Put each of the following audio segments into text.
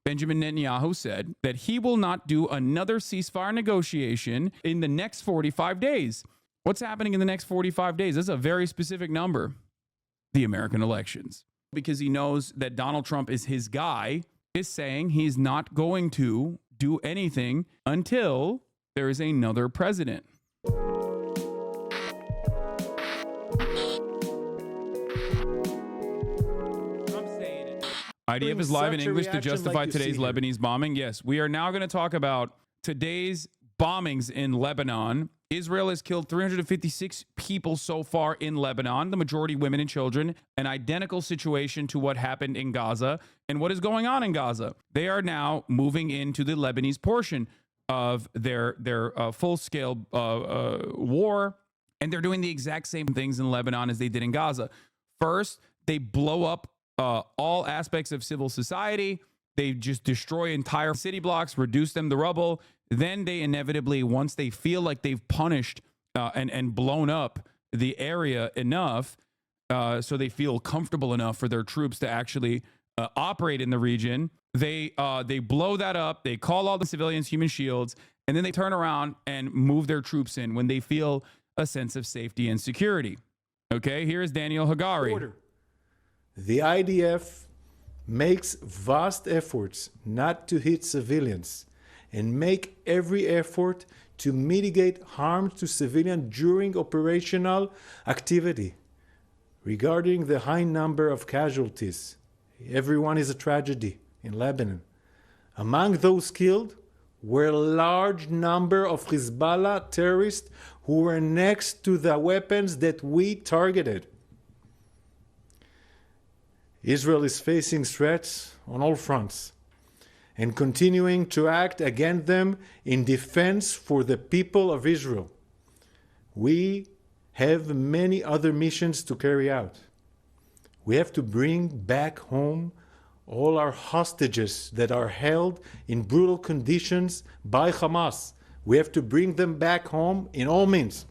Benjamin Netanyahu said that he will not do another ceasefire negotiation in the next 45 days. What's happening in the next 45 days? That's a very specific number. The American elections. Because he knows that Donald Trump is his guy, is saying he's not going to do anything until there is another president. IDF is live in English to justify today's Lebanese bombing. Yes, we are now going to talk about today's bombings in Lebanon. Israel has killed 356 people so far in Lebanon, the majority women and children, an identical situation to what happened in Gaza. And what is going on in Gaza? They are now moving into the Lebanese portion of their full-scale war, and they're doing the exact same things in Lebanon as they did in Gaza. First, they blow up all aspects of civil society. They just destroy entire city blocks, reduce them to rubble. Then they inevitably, once they feel like they've punished and blown up the area enough, so they feel comfortable enough for their troops to actually operate in the region, they blow that up. They call all the civilians human shields, and then they turn around and move their troops in when they feel a sense of safety and security. Okay, here is Daniel Hagari. Order. The IDF makes vast efforts not to hit civilians and make every effort to mitigate harm to civilians during operational activity. Regarding the high number of casualties, everyone is a tragedy in Lebanon. Among those killed were a large number of Hezbollah terrorists who were next to the weapons that we targeted. Israel is facing threats on all fronts and continuing to act against them in defense for the people of Israel. We have many other missions to carry out. We have to bring back home all our hostages that are held in brutal conditions by Hamas. We have to bring them back home in all means.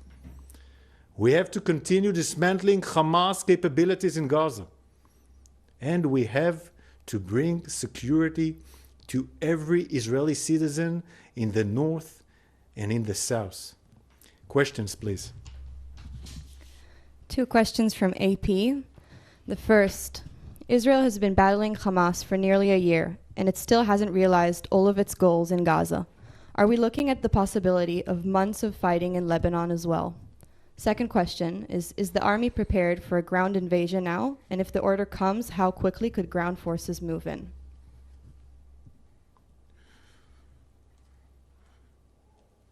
We have to continue dismantling Hamas capabilities in Gaza. And we have to bring security to every Israeli citizen in the north and in the south. Questions, please. 2 questions from AP. The first, Israel has been battling Hamas for nearly a year, and it still hasn't realized all of its goals in Gaza. Are we looking at the possibility of months of fighting in Lebanon as well? Second question is the army prepared for a ground invasion now? And if the order comes, how quickly could ground forces move in?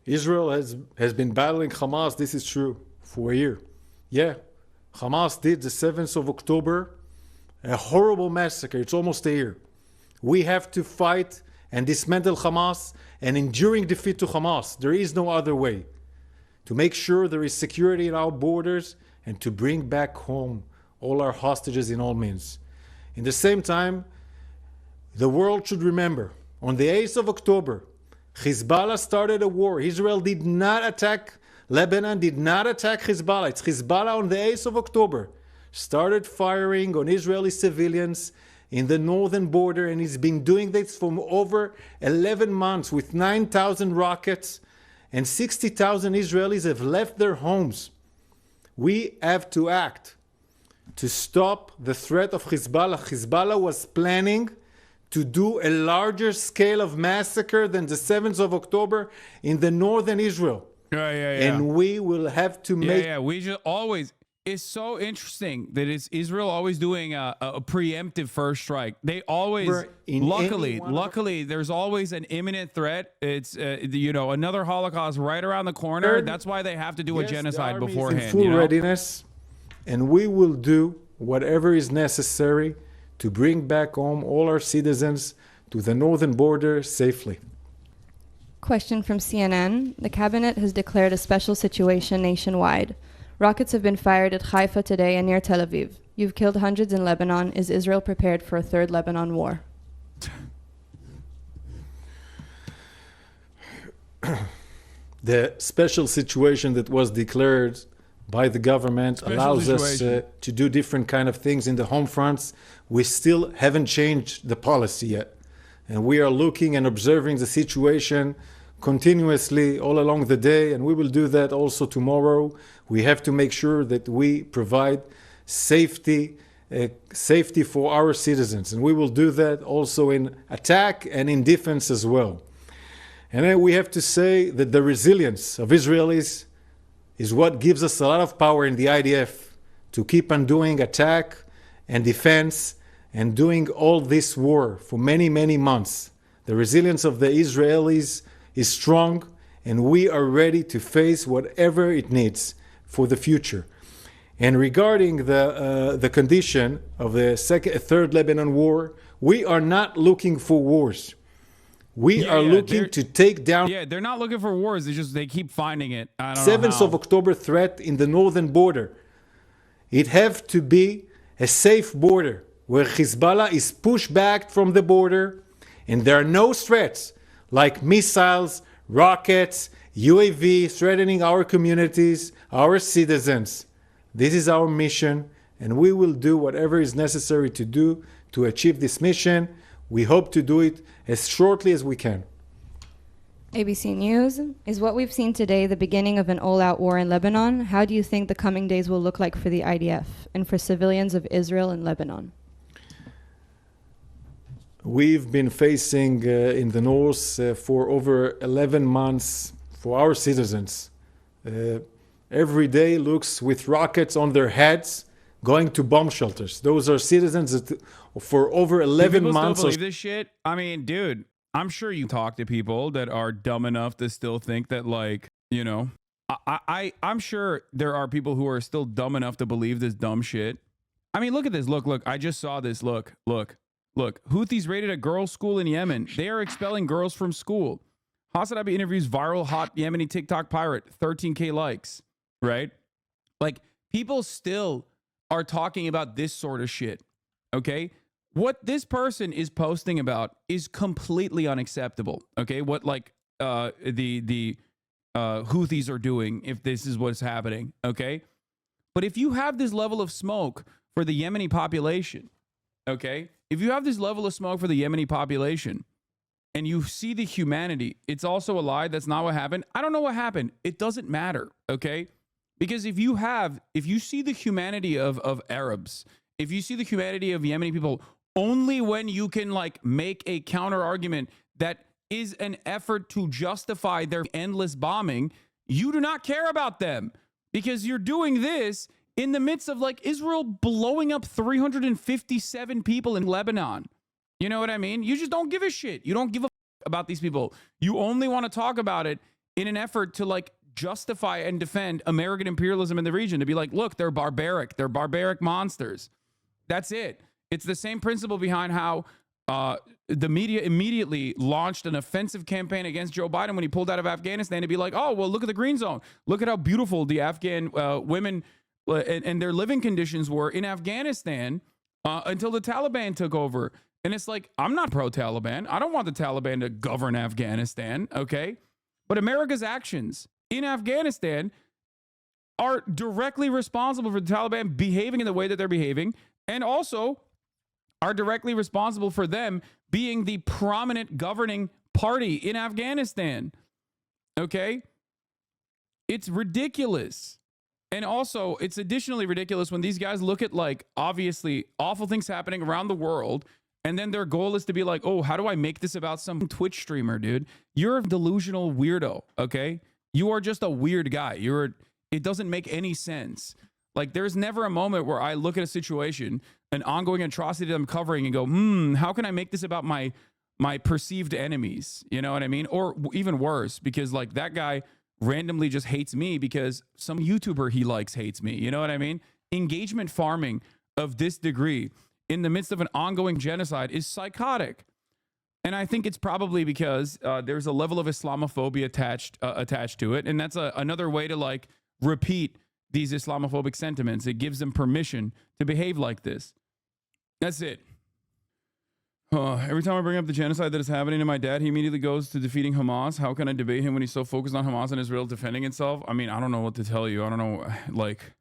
Israel has been battling Hamas, this is true, for a year. Yeah, Hamas did the 7th of October, a horrible massacre. It's almost a year. We have to fight and dismantle Hamas and enduring defeat to Hamas. There is no other way. To make sure there is security in our borders and to bring back home all our hostages in all means. In the same time, the world should remember, on the 8th of October, Hezbollah started a war. Israel did not attack Lebanon, did not attack Hezbollah. It's Hezbollah on the 8th of October started firing on Israeli civilians in the northern border, and he's been doing this for over 11 months with 9,000 rockets, and 60,000 Israelis have left their homes. We have to act to stop the threat of Hezbollah. Hezbollah was planning to do a larger scale of massacre than the 7th of October in the northern Israel. And we will have to make... we just always... It's so interesting that it's Israel always doing a preemptive first strike. They always, luckily, there's always an imminent threat. It's, another Holocaust right around the corner. That's why they have to do a genocide beforehand. In full readiness, and we will do whatever is necessary to bring back home all our citizens to the northern border safely. Question from CNN. The cabinet has declared a special situation nationwide. Rockets have been fired at Haifa today and near Tel Aviv. You've killed hundreds in Lebanon. Is Israel prepared for a third Lebanon war? The special situation that was declared by the government allows us to do different kind of things in the home fronts. We still haven't changed the policy yet. and we are looking and observing the situation continuously all along the day, and we will do that also tomorrow. We have to make sure that we provide safety for our citizens, and we will do that also in attack and in defense as well. And then we have to say that the resilience of Israelis is what gives us a lot of power in the IDF to keep on doing attack and defense and doing all this war for many, many months. The resilience of the Israelis is strong, and we are ready to face whatever it needs for the future. And regarding the condition of the third Lebanon war, we are not looking for wars. We are looking to take down. Yeah, they're not looking for wars. They keep finding it. I don't 7th know of October threat in the northern border. It have to be a safe border where Hezbollah is pushed back from the border, and there are no threats like missiles, rockets, UAV threatening our communities, our citizens. This is our mission, and we will do whatever is necessary to do to achieve this mission. We hope to do it as shortly as we can. ABC News. Is what we've seen today the beginning of an all-out war in Lebanon? How do you think the coming days will look like for the IDF and for civilians of Israel and Lebanon? We've been facing in the north for over 11 months for our citizens. Every day looks with rockets on their heads going to bomb shelters. Those are citizens that for over 11 months. Still believe this shit? I mean, dude, I'm sure you talk to people that are dumb enough to still think that, like, you know, I'm sure there are people who are still dumb enough to believe this dumb shit. I mean, look at this. Look, I just saw this. Look. Houthis raided a girls' school in Yemen. They are expelling girls from school. Hasanabi interviews viral hot Yemeni TikTok pirate, 13K likes, right? Like, people still are talking about this sort of shit, okay? What this person is posting about is completely unacceptable, okay? What, like, the Houthis are doing, if this is what's happening, okay? But if you have this level of smoke for the Yemeni population, okay? If you have this level of smoke for the Yemeni population and you see the humanity, it's also a lie. That's not what happened. I don't know what happened. It doesn't matter, okay? Because if you see the humanity of Arabs, if you see the humanity of Yemeni people, only when you can, like, make a counter argument that is an effort to justify their endless bombing, you do not care about them, because you're doing this in the midst of, like, Israel blowing up 357 people in Lebanon. You know what I mean? You just don't give a shit. You don't give a about these people. You only want to talk about it in an effort to, like, justify and defend American imperialism in the region, to be like, look, they're barbaric monsters. That's it. It's the same principle behind how the media immediately launched an offensive campaign against Joe Biden when he pulled out of Afghanistan, to be like, oh, well, look at the green zone. Look at how beautiful the Afghan women and their living conditions were in Afghanistan until the Taliban took over. And it's like, I'm not pro-Taliban. I don't want the Taliban to govern Afghanistan, okay? But America's actions in Afghanistan are directly responsible for the Taliban behaving in the way that they're behaving, and also are directly responsible for them being the prominent governing party in Afghanistan. Okay? It's ridiculous. And also, it's additionally ridiculous when these guys look at, like, obviously awful things happening around the world, and then their goal is to be like, oh, how do I make this about some Twitch streamer, dude? You're a delusional weirdo, okay? You are just a weird guy. It doesn't make any sense. Like, there's never a moment where I look at a situation, an ongoing atrocity that I'm covering, and go, how can I make this about my perceived enemies? You know what I mean? Or even worse, because, like, that guy randomly just hates me because some YouTuber he likes hates me. You know what I mean? Engagement farming of this degree in the midst of an ongoing genocide is psychotic. And I think it's probably because there's a level of Islamophobia attached to it. And that's another way to, like, repeat these Islamophobic sentiments. It gives them permission to behave like this. That's it. Every time I bring up the genocide that is happening to my dad, he immediately goes to defeating Hamas. How can I debate him when he's so focused on Hamas and Israel defending itself? I mean, I don't know what to tell you. I don't know, like,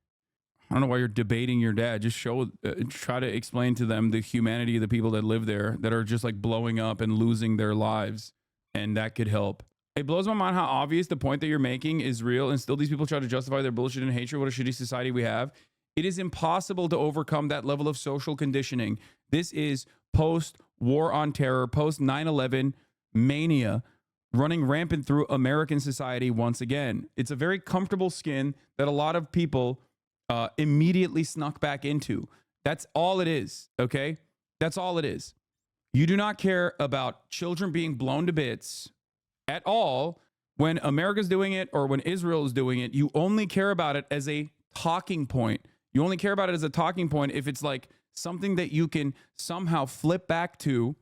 I don't know why you're debating your dad. Just try to explain to them the humanity of the people that live there that are just like blowing up and losing their lives. And that could help. It blows my mind how obvious the point that you're making is real, and still these people try to justify their bullshit and hatred. What a shitty society we have. It is impossible to overcome that level of social conditioning. This is post-war on terror, post-9/11 mania running rampant through American society once again. It's a very comfortable skin that a lot of people immediately snuck back into. That's all it is, okay? That's all it is. You do not care about children being blown to bits at all when America's doing it or when Israel is doing it. You only care about it as a talking point. You only care about it as a talking point if it's like something that you can somehow flip back to,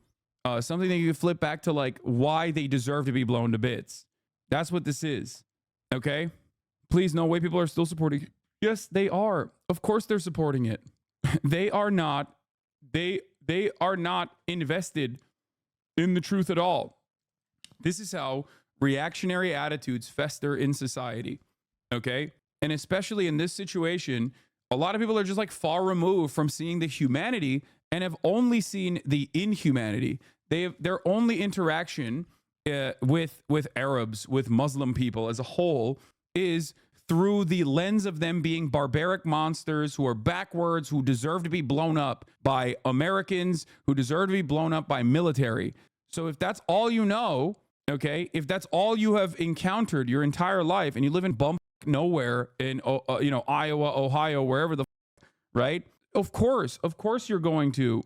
something that you can flip back to like why they deserve to be blown to bits. That's what this is, okay? Please, no way people are still supporting it. Yes, they are. Of course they're supporting it. They are not invested in the truth at all. This is how reactionary attitudes fester in society, okay? And especially in this situation, a lot of people are just like far removed from seeing the humanity and have only seen the inhumanity. Their only interaction with Arabs, with Muslim people as a whole, is through the lens of them being barbaric monsters who are backwards, who deserve to be blown up by Americans, who deserve to be blown up by military. So if that's all you know, okay, if that's all you have encountered your entire life, and you live in bump nowhere in Iowa, Ohio, wherever the right, of course you're going to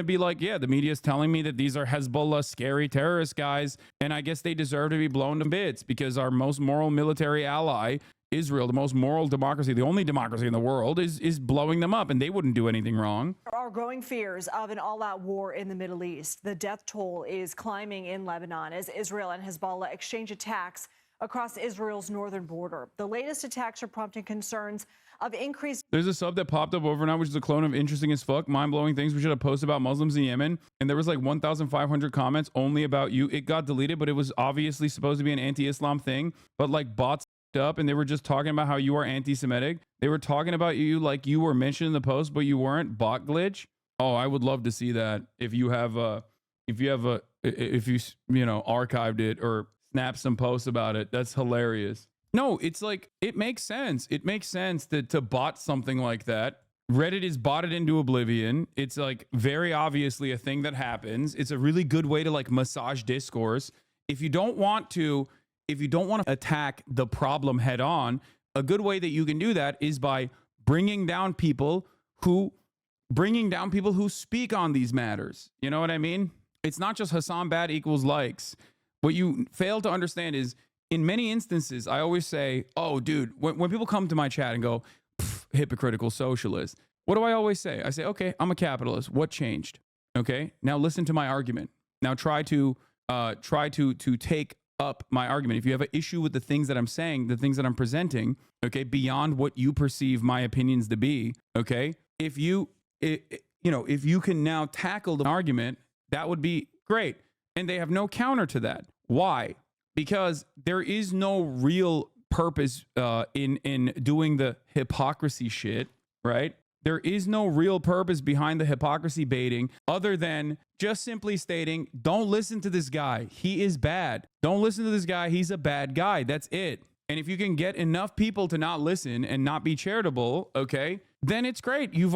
be like, yeah, the media is telling me that these are Hezbollah scary terrorist guys, and I guess they deserve to be blown to bits because our most moral military ally, Israel, the most moral democracy, the only democracy in the world, is blowing them up, and they wouldn't do anything wrong. There are growing fears of an all-out war in the Middle East. The death toll is climbing in Lebanon as Israel and Hezbollah exchange attacks across Israel's northern border. The latest attacks are prompting concerns of increased. There's a sub that popped up overnight, which is a clone of Interesting as Fuck, mind-blowing things we should have posted about Muslims in Yemen, and there was like 1,500 comments only about you. It got deleted, but it was obviously supposed to be an anti-Islam thing, but like bots up, and they were just talking about how you are anti-Semitic. They were talking about you like you were mentioned in the post, but you weren't. Bot glitch. Oh, I would love to see that. If you archived it or snapped some posts about it, that's hilarious. No, it's like, it makes sense. It makes sense to bot something like that. Reddit is botted into oblivion. It's like very obviously a thing that happens. It's a really good way to like massage discourse. If you don't want to attack the problem head on, a good way that you can do that is by bringing down people who speak on these matters. You know what I mean? It's not just Hasan bad equals likes. What you fail to understand is, in many instances, I always say, oh, dude, when people come to my chat and go, hypocritical socialist, what do I always say? I say, okay, I'm a capitalist. What changed? Okay, now listen to my argument. Now try to take up my argument. If you have an issue with the things that I'm saying, the things that I'm presenting, okay, beyond what you perceive my opinions to be, okay, if you can now tackle the argument, that would be great. And they have no counter to that. Why? Because there is no real purpose in doing the hypocrisy shit, right? There is no real purpose behind the hypocrisy baiting other than just simply stating, don't listen to this guy. He is bad. Don't listen to this guy. He's a bad guy. That's it. And if you can get enough people to not listen and not be charitable, okay, then it's great. You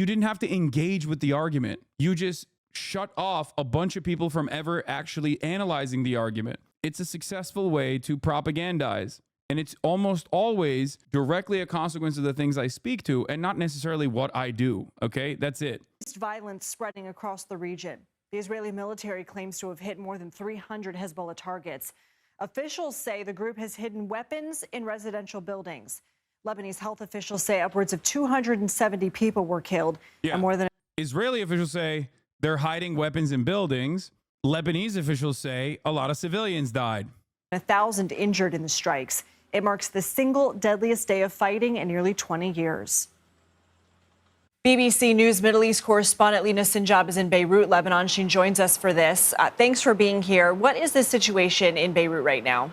didn't have to engage with the argument. You just shut off a bunch of people from ever actually analyzing the argument. It's a successful way to propagandize. And it's almost always directly a consequence of the things I speak to and not necessarily what I do. Okay, that's it. Violence spreading across the region. The Israeli military claims to have hit more than 300 Hezbollah targets. Officials say the group has hidden weapons in residential buildings. Lebanese health officials say upwards of 270 people were killed. Yeah. And more than Israeli officials say they're hiding weapons in buildings. Lebanese officials say a lot of civilians died. 1,000 injured in the strikes. It marks the single deadliest day of fighting in nearly 20 years. BBC News Middle East correspondent Lina Sinjab is in Beirut, Lebanon. She joins us for this. Thanks for being here. What is the situation in Beirut right now?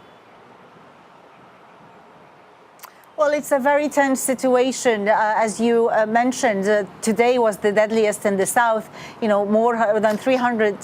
Well, it's a very tense situation. As you mentioned, today was the deadliest in the south. More than 300,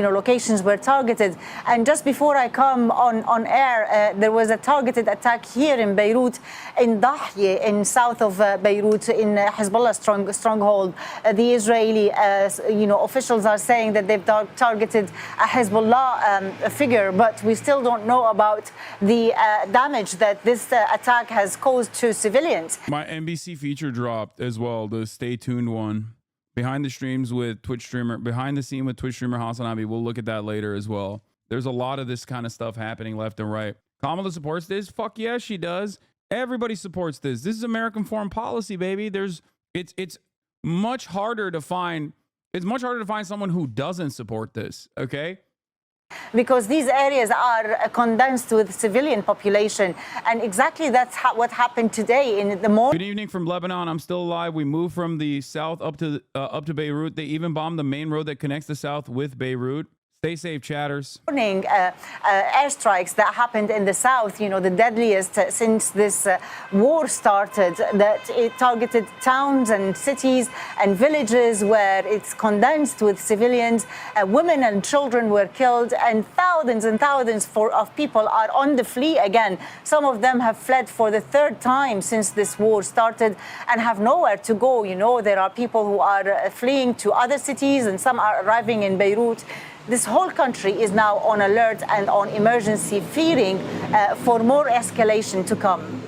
locations were targeted. And just before I come on air, there was a targeted attack here in Beirut, in Dahye, in south of Beirut, in Hezbollah stronghold. The Israeli, officials are saying that they've targeted a Hezbollah figure, but we still don't know about the damage that this attack has caused to civilians. My NBC feature dropped as well, the Stay Tuned one. Behind the scene with Twitch streamer Hasanabi. We'll look at that later as well. There's a lot of this kind of stuff happening left and right. Kamala supports this. Fuck yeah, she does. Everybody supports this. This is American foreign policy, baby. It's much harder to find. It's much harder to find someone who doesn't support this. Okay. Because these areas are condensed with civilian population. And exactly that's what happened today in the morning. Good evening from Lebanon. I'm still alive. We moved from the south up to Beirut. They even bombed the main road that connects the south with Beirut. Stay safe, chatters. Airstrikes that happened in the south, the deadliest since this war started, that it targeted towns and cities and villages where it's condensed with civilians. Women and children were killed, and thousands of people are on the flee again. Some of them have fled for the third time since this war started and have nowhere to go. There are people who are fleeing to other cities, and some are arriving in Beirut. This whole country is now on alert and on emergency, fearing for more escalation to come.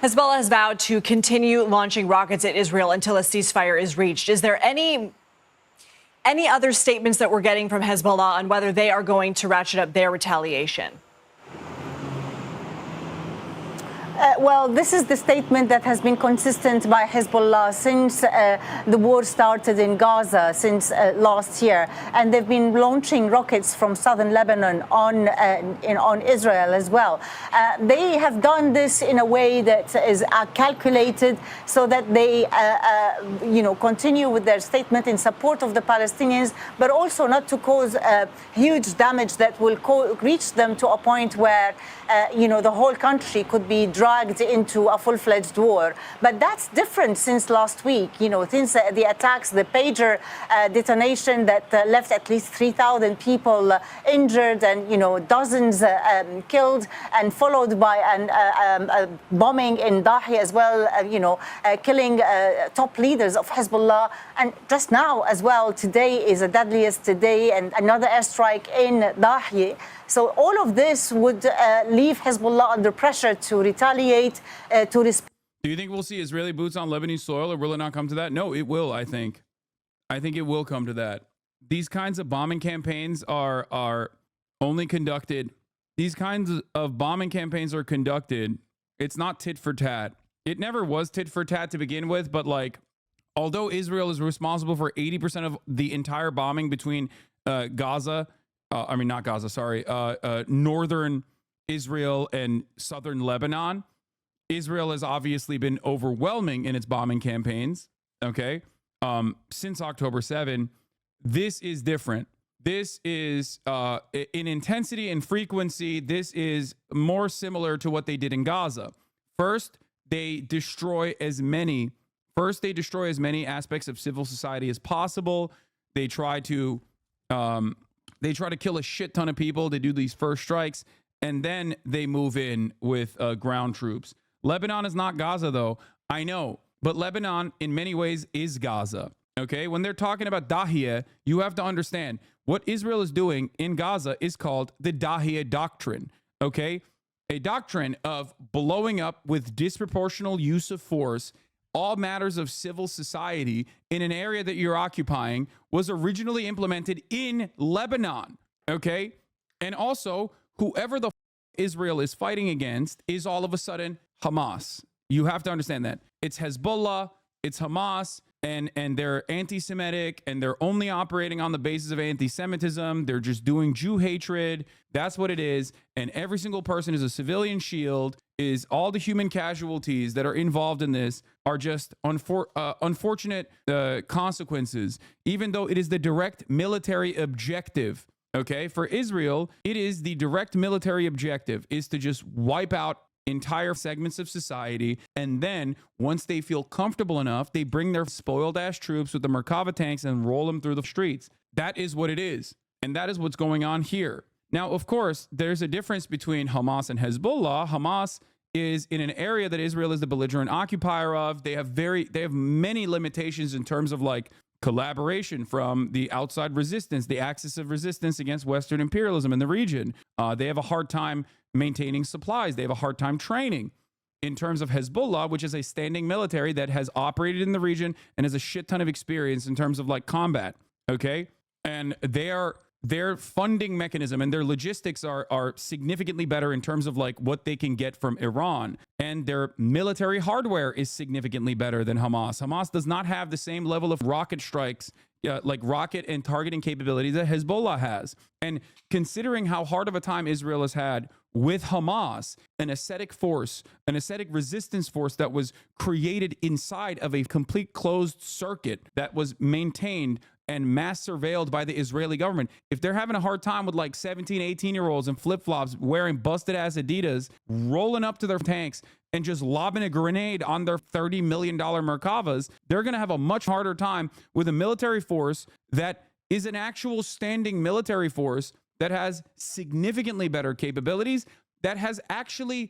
Hezbollah has vowed to continue launching rockets at Israel until a ceasefire is reached. Is there any other statements that we're getting from Hezbollah on whether they are going to ratchet up their retaliation? Well, this is the statement that has been consistent by Hezbollah since the war started in Gaza, since last year. And they've been launching rockets from southern Lebanon on Israel as well. They have done this in a way that is calculated so that they, continue with their statement in support of the Palestinians, but also not to cause huge damage that will reach them to a point where, the whole country could be dragged into a full-fledged war. But that's different since last week, since the attacks, the pager detonation that left at least 3,000 people injured and, dozens killed, and followed by a bombing in Dahye as well, killing top leaders of Hezbollah. And just now as well, today is a deadliest today, and another airstrike in Dahye. So all of this would leave Hezbollah under pressure to retaliate, to respond. Do you think we'll see Israeli boots on Lebanese soil, or will it not come to that? No, it will, I think. I think it will come to that. These kinds of bombing campaigns are only conducted. These kinds of bombing campaigns are conducted. It's not tit for tat. It never was tit for tat to begin with, but although Israel is responsible for 80% of the entire bombing between northern Israel and southern Lebanon, Israel has obviously been overwhelming in its bombing campaigns, okay? Since October 7, this is different. This is, in intensity and frequency, this is more similar to what they did in Gaza. First, they destroy as many aspects of civil society as possible. They try to kill a shit ton of people. They do these first strikes, and then they move in with ground troops. Lebanon is not Gaza, though. I know, but Lebanon in many ways is Gaza. Okay, when they're talking about Dahiyeh, you have to understand what Israel is doing in Gaza is called the Dahiyeh Doctrine. Okay, a doctrine of blowing up with disproportional use of force all matters of civil society in an area that you're occupying was originally implemented in Lebanon. Okay, and also whoever the Israel is fighting against is all of a sudden Hamas. You have to understand that it's Hezbollah, it's Hamas, and they're anti-Semitic, and they're only operating on the basis of anti-Semitism. They're just doing Jew hatred. That's what it is. And every single person is a civilian shield. Is all the human casualties that are involved in this are just unfortunate consequences, even though it is the direct military objective. Okay, for Israel, it is the direct military objective is to just wipe out entire segments of society. And then once they feel comfortable enough, they bring their spoiled ass troops with the Merkava tanks and roll them through the streets. That is what it is. And that is what's going on here. Now, of course, there's a difference between Hamas and Hezbollah. Hamas is in an area that Israel is the belligerent occupier of. They have many limitations in terms of like collaboration from the outside resistance, the axis of resistance against Western imperialism in the region. They have a hard time maintaining supplies. They have a hard time training. In terms of Hezbollah, which is a standing military that has operated in the region and has a shit ton of experience in terms of like combat. Okay. And their funding mechanism and their logistics are significantly better in terms of like what they can get from Iran. And their military hardware is significantly better than Hamas. Hamas does not have the same level of rocket strikes, like rocket and targeting capabilities that Hezbollah has. And considering how hard of a time Israel has had with Hamas, an ascetic force, an ascetic resistance force that was created inside of a complete closed circuit that was maintained and mass surveilled by the Israeli government. If they're having a hard time with like 17, 18-year-olds in flip-flops wearing busted ass Adidas, rolling up to their tanks and just lobbing a grenade on their $30 million Merkavas, they're going to have a much harder time with a military force that is an actual standing military force that has significantly better capabilities, that has actually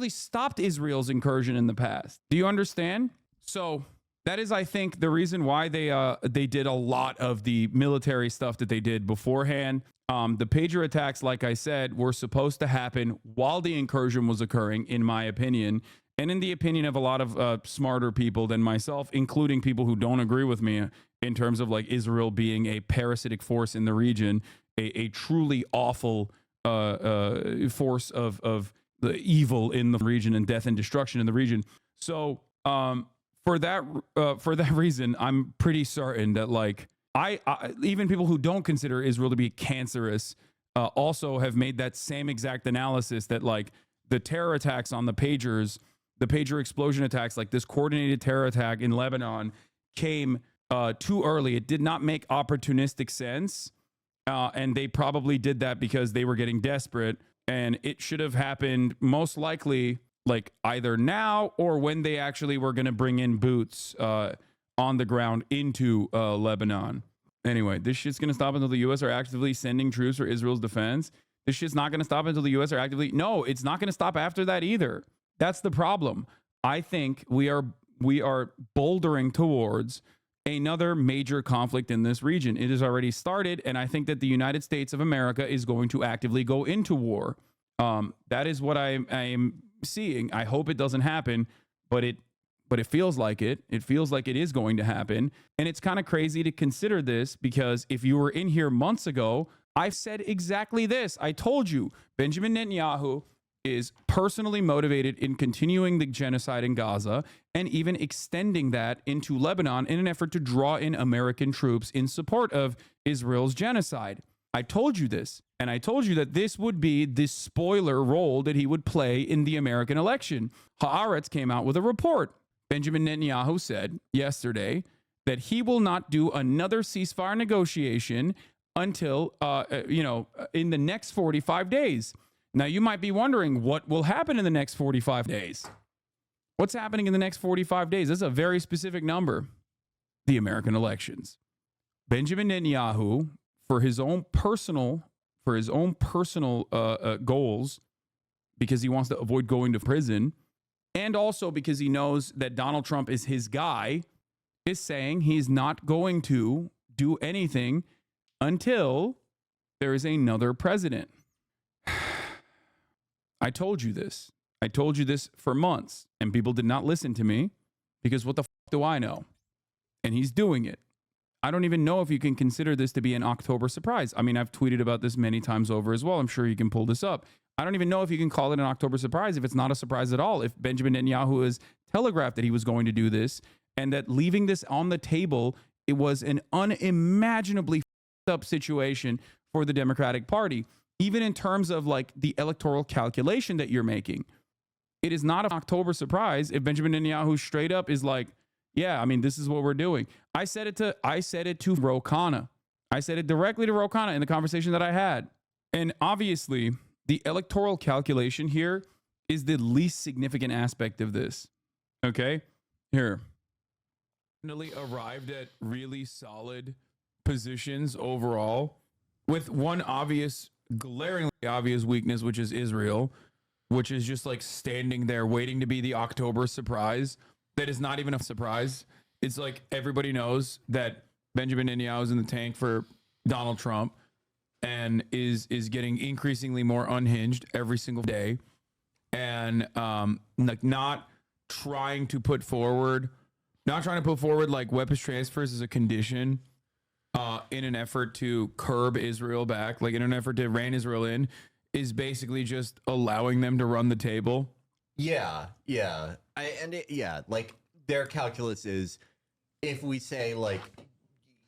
stopped Israel's incursion in the past. Do you understand? So that is, I think, the reason why they did a lot of the military stuff that they did beforehand. The pager attacks, like I said, were supposed to happen while the incursion was occurring, in my opinion, and in the opinion of a lot of smarter people than myself, including people who don't agree with me in terms of like Israel being a parasitic force in the region, a truly awful force of the evil in the region and death and destruction in the region. So for that reason, I'm pretty certain that like I even people who don't consider Israel to be cancerous also have made that same exact analysis that like the terror attacks on the pagers, the pager explosion attacks, like this coordinated terror attack in Lebanon came too early. It did not make opportunistic sense. And they probably did that because they were getting desperate, and it should have happened most likely like either now or when they actually were going to bring in boots on the ground into Lebanon. Anyway, this shit's going to stop until the U.S. are actively sending troops for Israel's defense. This shit's not going to stop until the U.S. are actively... No, it's not going to stop after that either. That's the problem. I think we are bouldering towards another major conflict in this region. It has already started, and I think that the United States of America is going to actively go into war. That is what I am seeing. I hope it doesn't happen, but it feels like it. It feels like it is going to happen. And it's kind of crazy to consider this because if you were in here months ago, I've said exactly this. I told you Benjamin Netanyahu is personally motivated in continuing the genocide in Gaza and even extending that into Lebanon in an effort to draw in American troops in support of Israel's genocide. I told you this, and I told you that this would be the spoiler role that he would play in the American election. Haaretz came out with a report. Benjamin Netanyahu said yesterday that he will not do another ceasefire negotiation until, in the next 45 days. Now, you might be wondering what will happen in the next 45 days. What's happening in the next 45 days? This is a very specific number. The American elections. Benjamin Netanyahu, for his own personal goals, because he wants to avoid going to prison, and also because he knows that Donald Trump is his guy, is saying he's not going to do anything until there is another president. I told you this. I told you this for months, and people did not listen to me because what the f do I know? And he's doing it. I don't even know if you can consider this to be an October surprise. I mean, I've tweeted about this many times over as well. I'm sure you can pull this up. I don't even know if you can call it an October surprise if it's not a surprise at all. If Benjamin Netanyahu has telegraphed that he was going to do this and that leaving this on the table, it was an unimaginably f***ed up situation for the Democratic Party. Even in terms of like the electoral calculation that you're making, it is not an October surprise if Benjamin Netanyahu straight up is like, yeah, I mean, this is what we're doing. I said it to Ro Khanna. I said it directly to Ro Khanna in the conversation that I had. And obviously, the electoral calculation here is the least significant aspect of this. Okay? Here. Finally arrived at really solid positions overall, with one obvious, glaringly obvious weakness, which is Israel, which is just like standing there waiting to be the October surprise. That is not even a surprise. It's like everybody knows that Benjamin Netanyahu is in the tank for Donald Trump and is getting increasingly more unhinged every single day, and like not trying to put forward like weapons transfers as a condition in an effort to curb Israel back, like in an effort to rein Israel in, is basically just allowing them to run the table. Yeah. Like their calculus is, if we say like,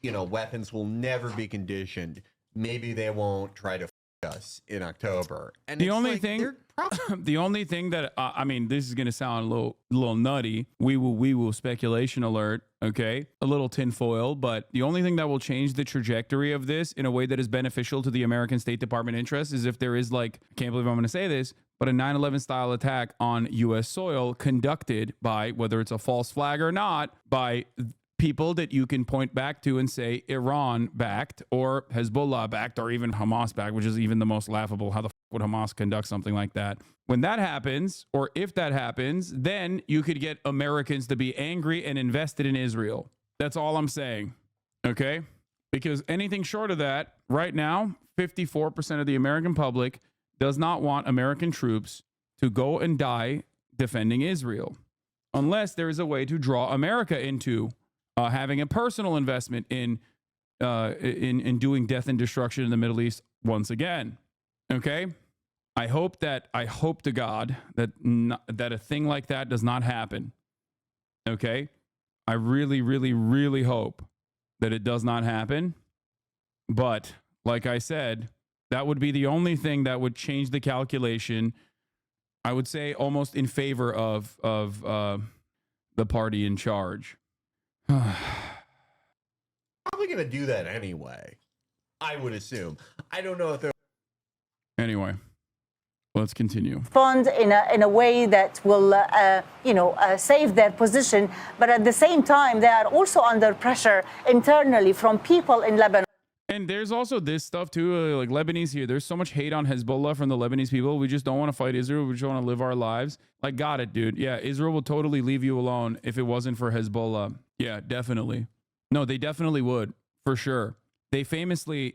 you know, weapons will never be conditioned, maybe they won't try to us in October. And the only thing that I mean, this is going to sound a little nutty. We will speculation alert. Okay, a little tinfoil, but the only thing that will change the trajectory of this in a way that is beneficial to the American State Department interests is if there is, like, I can't believe I'm going to say this, but a 9/11 style attack on U.S. soil conducted by, whether it's a false flag or not, by people that you can point back to and say Iran backed or Hezbollah backed or even Hamas backed, which is even the most laughable. How the would Hamas conduct something like that? When that happens, or if that happens, then you could get Americans to be angry and invested in Israel. That's all I'm saying. Okay? Because anything short of that, right now, 54% of the American public does not want American troops to go and die defending Israel, unless there is a way to draw America into having a personal investment in doing death and destruction in the Middle East once again. Okay, I hope to God that a thing like that does not happen. Okay, I really, really, really hope that it does not happen. But like I said, that would be the only thing that would change the calculation. I would say almost in favor of the party in charge. Probably going to do that anyway, I would assume. I don't know if they're... Anyway, let's continue. Respond in a way that will, save their position. But at the same time, they are also under pressure internally from people in Lebanon. And there's also this stuff too, like Lebanese here. There's so much hate on Hezbollah from the Lebanese people. We just don't want to fight Israel. We just want to live our lives. Like, got it, dude. Yeah, Israel will totally leave you alone if it wasn't for Hezbollah. Yeah, definitely. No, they definitely would, for sure. They famously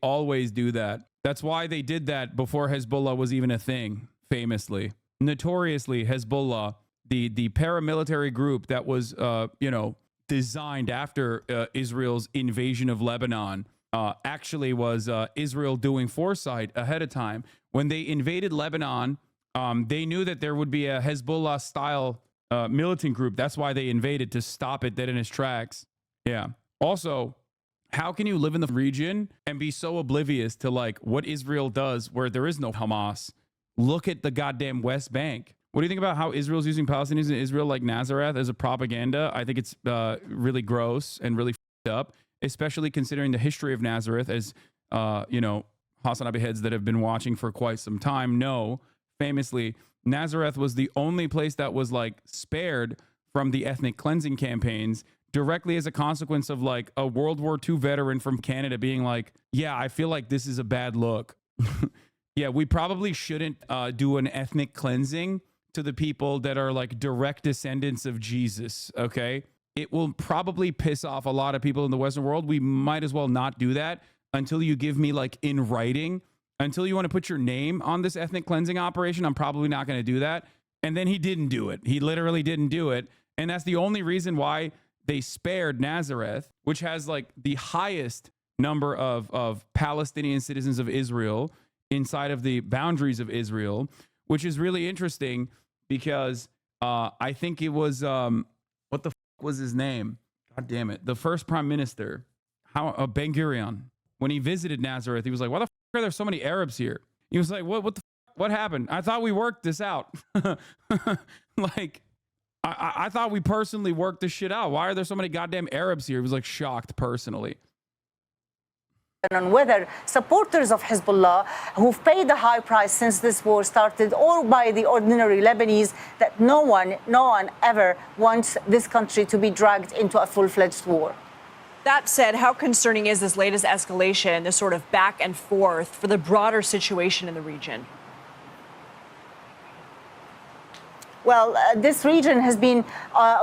always do that. That's why they did that before Hezbollah was even a thing, famously. Notoriously, Hezbollah, the paramilitary group that was, designed after Israel's invasion of Lebanon, actually was Israel doing foresight ahead of time. When they invaded Lebanon, they knew that there would be a Hezbollah-style militant group. That's why they invaded, to stop it dead in its tracks. Yeah. Also, how can you live in the region and be so oblivious to like what Israel does where there is no Hamas? Look at the goddamn West Bank. What do you think about how Israel's using Palestinians in Israel like Nazareth as a propaganda? I think it's really gross and really f***ed up, especially considering the history of Nazareth, as, Hasanabi heads that have been watching for quite some time know. Famously, Nazareth was the only place that was like spared from the ethnic cleansing campaigns directly as a consequence of like a World War II veteran from Canada being like, yeah, I feel like this is a bad look. Yeah, we probably shouldn't do an ethnic cleansing to the people that are like direct descendants of Jesus, okay? It will probably piss off a lot of people in the Western world. We might as well not do that until you give me like in writing, until you want to put your name on this ethnic cleansing operation. I'm probably not going to do that. And then he didn't do it. He literally didn't do it. And that's the only reason why they spared Nazareth, which has like the highest number of Palestinian citizens of Israel inside of the boundaries of Israel, which is really interesting. Because I think it was, what the f was his name? God damn it. The first prime minister, Ben-Gurion, when he visited Nazareth, he was like, why the f are there so many Arabs here? He was like, what happened? I thought we worked this out. Like, I thought we personally worked this shit out. Why are there so many goddamn Arabs here? He was like shocked personally. on whether supporters of Hezbollah who've paid a high price since this war started, or by the ordinary Lebanese, that no one ever wants this country to be dragged into a full-fledged war. That said, how concerning is this latest escalation, this sort of back and forth for the broader situation in the region? Well, this region has been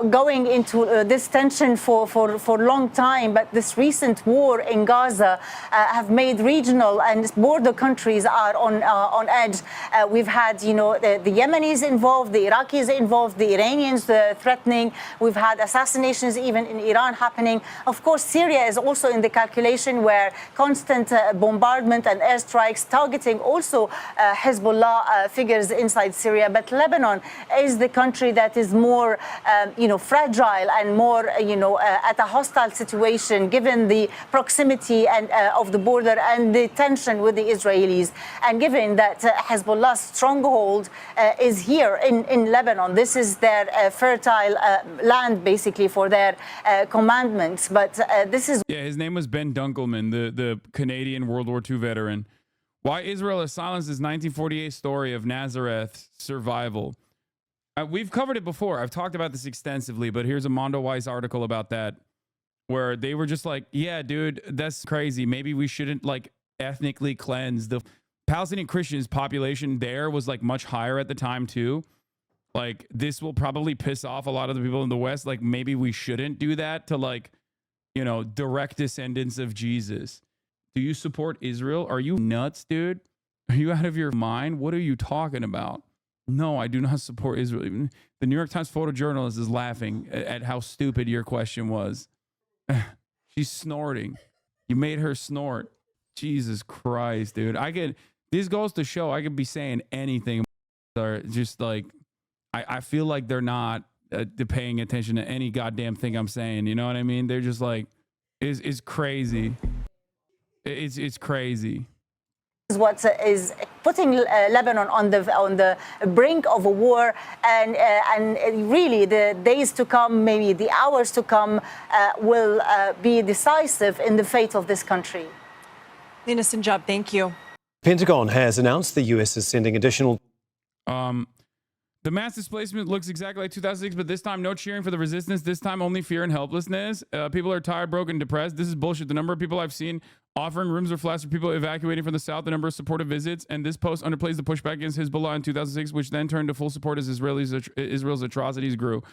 going into this tension for a long time, but this recent war in Gaza have made regional and border countries are on edge. We've had, the Yemenis involved, the Iraqis involved, the Iranians threatening. We've had assassinations even in Iran happening. Of course, Syria is also in the calculation, where constant bombardment and airstrikes targeting also Hezbollah figures inside Syria. But Lebanon is the country that is more, fragile and more, at a hostile situation, given the proximity and of the border and the tension with the Israelis, and given that Hezbollah's stronghold is here in Lebanon. This is their fertile land, basically, for their commandments. But this is... Yeah, his name was Ben Dunkelman, the Canadian World War II veteran. Why Israel has silenced his 1948 story of Nazareth's survival. We've covered it before. I've talked about this extensively, but here's a Mondo Weiss article about that, where they were just like, yeah, dude, that's crazy. Maybe we shouldn't ethnically cleanse. The Palestinian Christians population there was much higher at the time too. This will probably piss off a lot of the people in the West. Maybe we shouldn't do that to direct descendants of Jesus. Do you support Israel? Are you nuts, dude? Are you out of your mind? What are you talking about? No, I do not support Israel. Even the New York Times photojournalist is laughing at how stupid your question was. She's snorting. You made her snort. Jesus Christ, dude. This goes to show I could be saying anything. Are just I feel like they're not paying attention to any goddamn thing I'm saying. You know what I mean? They're just it's crazy. It's crazy. Is what is putting Lebanon on the brink of a war, and really the days to come, maybe the hours to come, will be decisive in the fate of this country. Lina Sinjab, thank you. Pentagon has announced the U.S. is sending additional... The mass displacement looks exactly like 2006, but this time no cheering for the resistance. This time only fear and helplessness. People are tired, broken, depressed. This is bullshit. The number of people I've seen offering rooms or flats for people evacuating from the south, the number of supportive visits, and this post underplays the pushback against Hezbollah in 2006, which then turned to full support as Israel's atrocities grew.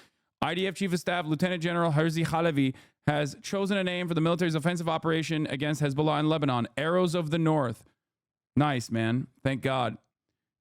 IDF Chief of Staff Lieutenant General Herzi Halevi has chosen a name for the military's offensive operation against Hezbollah in Lebanon, Arrows of the North. Nice, man. Thank God.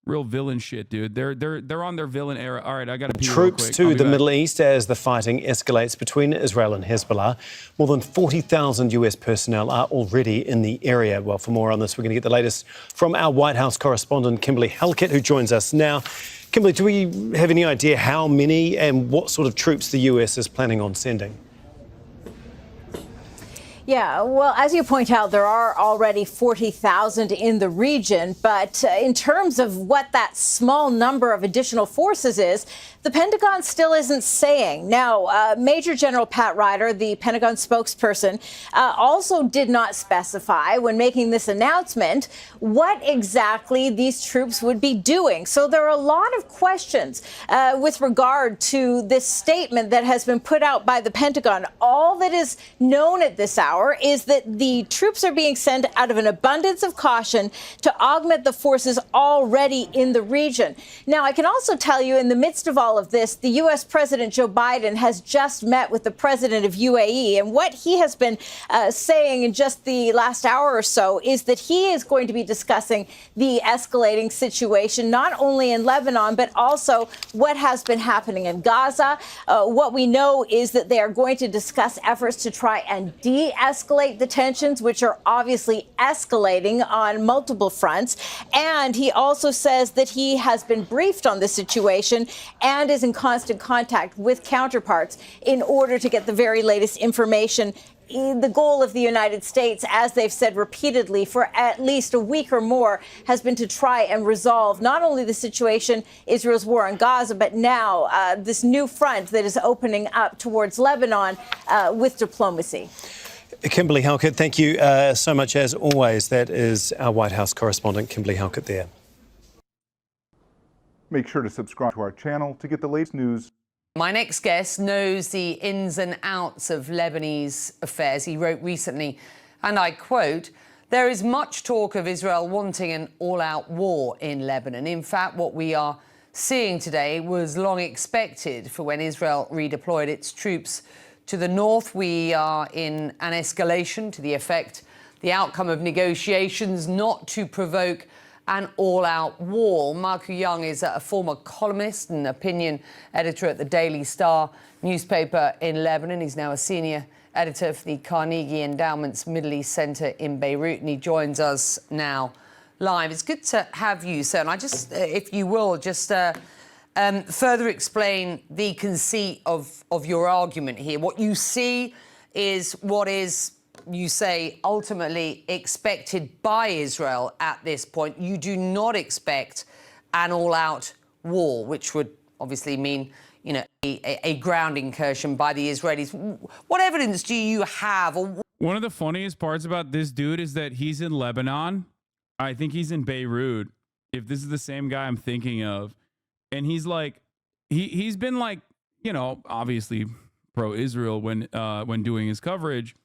Real villain shit, dude. They're on their villain era. All right, I got to pee real quick. Troops to the Middle East as the fighting escalates between Israel and Hezbollah. More than 40,000 U.S. personnel are already in the area. Well, for more on this, we're going to get the latest from our White House correspondent, Kimberly Halkett, who joins us now. Kimberly, do we have any idea how many and what sort of troops the U.S. is planning on sending? Yeah, well, as you point out, there are already 40,000 in the region. But in terms of what that small number of additional forces is, the Pentagon still isn't saying. Now, Major General Pat Ryder, the Pentagon spokesperson, also did not specify when making this announcement what exactly these troops would be doing. So there are a lot of questions with regard to this statement that has been put out by the Pentagon. All that is known at this hour is that the troops are being sent out of an abundance of caution to augment the forces already in the region. Now, I can also tell you, in the midst of all of this, the U.S. President Joe Biden has just met with the president of UAE. And what he has been saying in just the last hour or so is that he is going to be discussing the escalating situation, not only in Lebanon, but also what has been happening in Gaza. What we know is that they are going to discuss efforts to try and de-escalate the tensions, which are obviously escalating on multiple fronts. And he also says that he has been briefed on the situation and is in constant contact with counterparts in order to get the very latest information. The goal of the United States, as they've said repeatedly for at least a week or more, has been to try and resolve not only the situation, Israel's war on Gaza, but now this new front that is opening up towards Lebanon with diplomacy. Kimberly Halkett, thank you so much as always. That is our White House correspondent, Kimberly Halkett there. Make sure to subscribe to our channel to get the latest news. My next guest knows the ins and outs of Lebanese affairs. He wrote recently, and I quote, "There is much talk of Israel wanting an all-out war in Lebanon. In fact, what we are seeing today was long expected for when Israel redeployed its troops to the north. We are in an escalation to the effect the outcome of negotiations not to provoke an all-out war." Marco Young is a former columnist and opinion editor at the Daily Star newspaper in Lebanon. He's now a senior editor for the Carnegie Endowment's Middle East Center in Beirut, and he joins us now live. It's good to have you, sir. And I just, if you will, just further explain the conceit of your argument here. What you see is what is, you say, ultimately expected by Israel at this point. You do not expect an all-out war, which would obviously mean, you know, a ground incursion by the Israelis. What evidence do you have? Or one of the funniest parts about this dude is that he's in Lebanon. I think he's in Beirut, if this is the same guy I'm thinking of. And he's like, he's been like, you know, obviously pro-Israel when doing his coverage.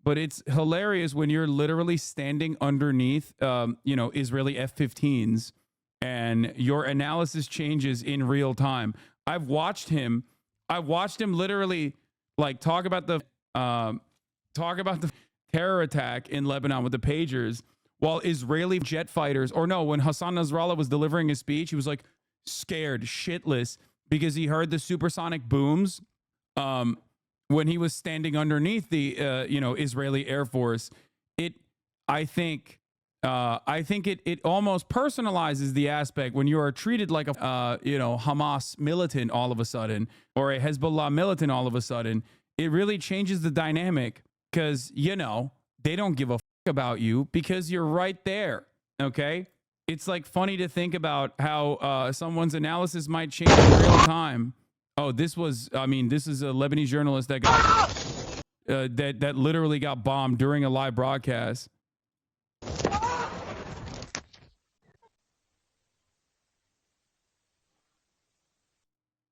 But it's hilarious when you're literally standing underneath, you know, Israeli F-15s, and your analysis changes in real time. I've watched him literally like talk about the terror attack in Lebanon with the pagers, while Israeli jet fighters, or no, when Hassan Nasrallah was delivering his speech, he was like scared shitless because he heard the supersonic booms. When he was standing underneath the, you know, Israeli Air Force, I think it almost personalizes the aspect when you are treated like a, you know, Hamas militant all of a sudden, or a Hezbollah militant all of a sudden. It really changes the dynamic because, you know, they don't give a fuck about you because you're right there. Okay. It's like funny to think about how someone's analysis might change in real time. Oh, this is a Lebanese journalist that got that literally got bombed during a live broadcast.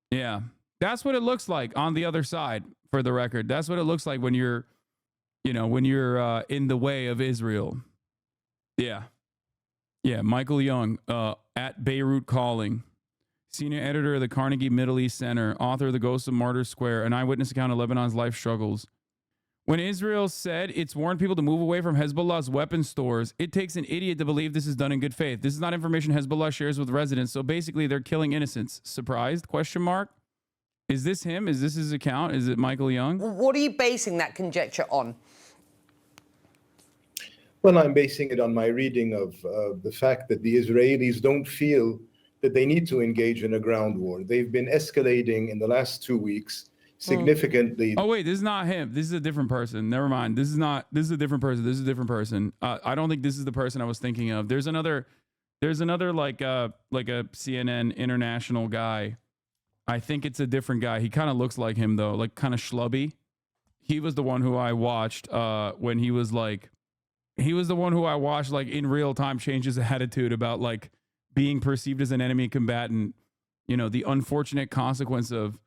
Yeah, that's what it looks like on the other side. For the record, that's what it looks like when you're, you know, when you're in the way of Israel. Yeah, Michael Young at Beirut Calling. Senior editor of the Carnegie Middle East Center, author of The Ghost of Martyrs Square, an eyewitness account of Lebanon's life struggles. When Israel said it's warned people to move away from Hezbollah's weapons stores, it takes an idiot to believe this is done in good faith. This is not information Hezbollah shares with residents, so basically they're killing innocents. Surprised? Question mark. Is this him? Is this his account? Is it Michael Young? what are you basing that conjecture on? Well, I'm basing it on my reading of the fact that the Israelis don't feel that they need to engage in a ground war. They've been escalating in the last 2 weeks significantly. Oh wait, this is not him. This is a different person. Never mind. This is a different person. This is a different person. I don't think this is the person I was thinking of. There's another like a CNN international guy. I think it's a different guy. He kind of looks like him though, like kind of schlubby. He was the one who I watched when he was the one who I watched like in real time change his attitude about like being perceived as an enemy combatant, you know, the unfortunate consequence of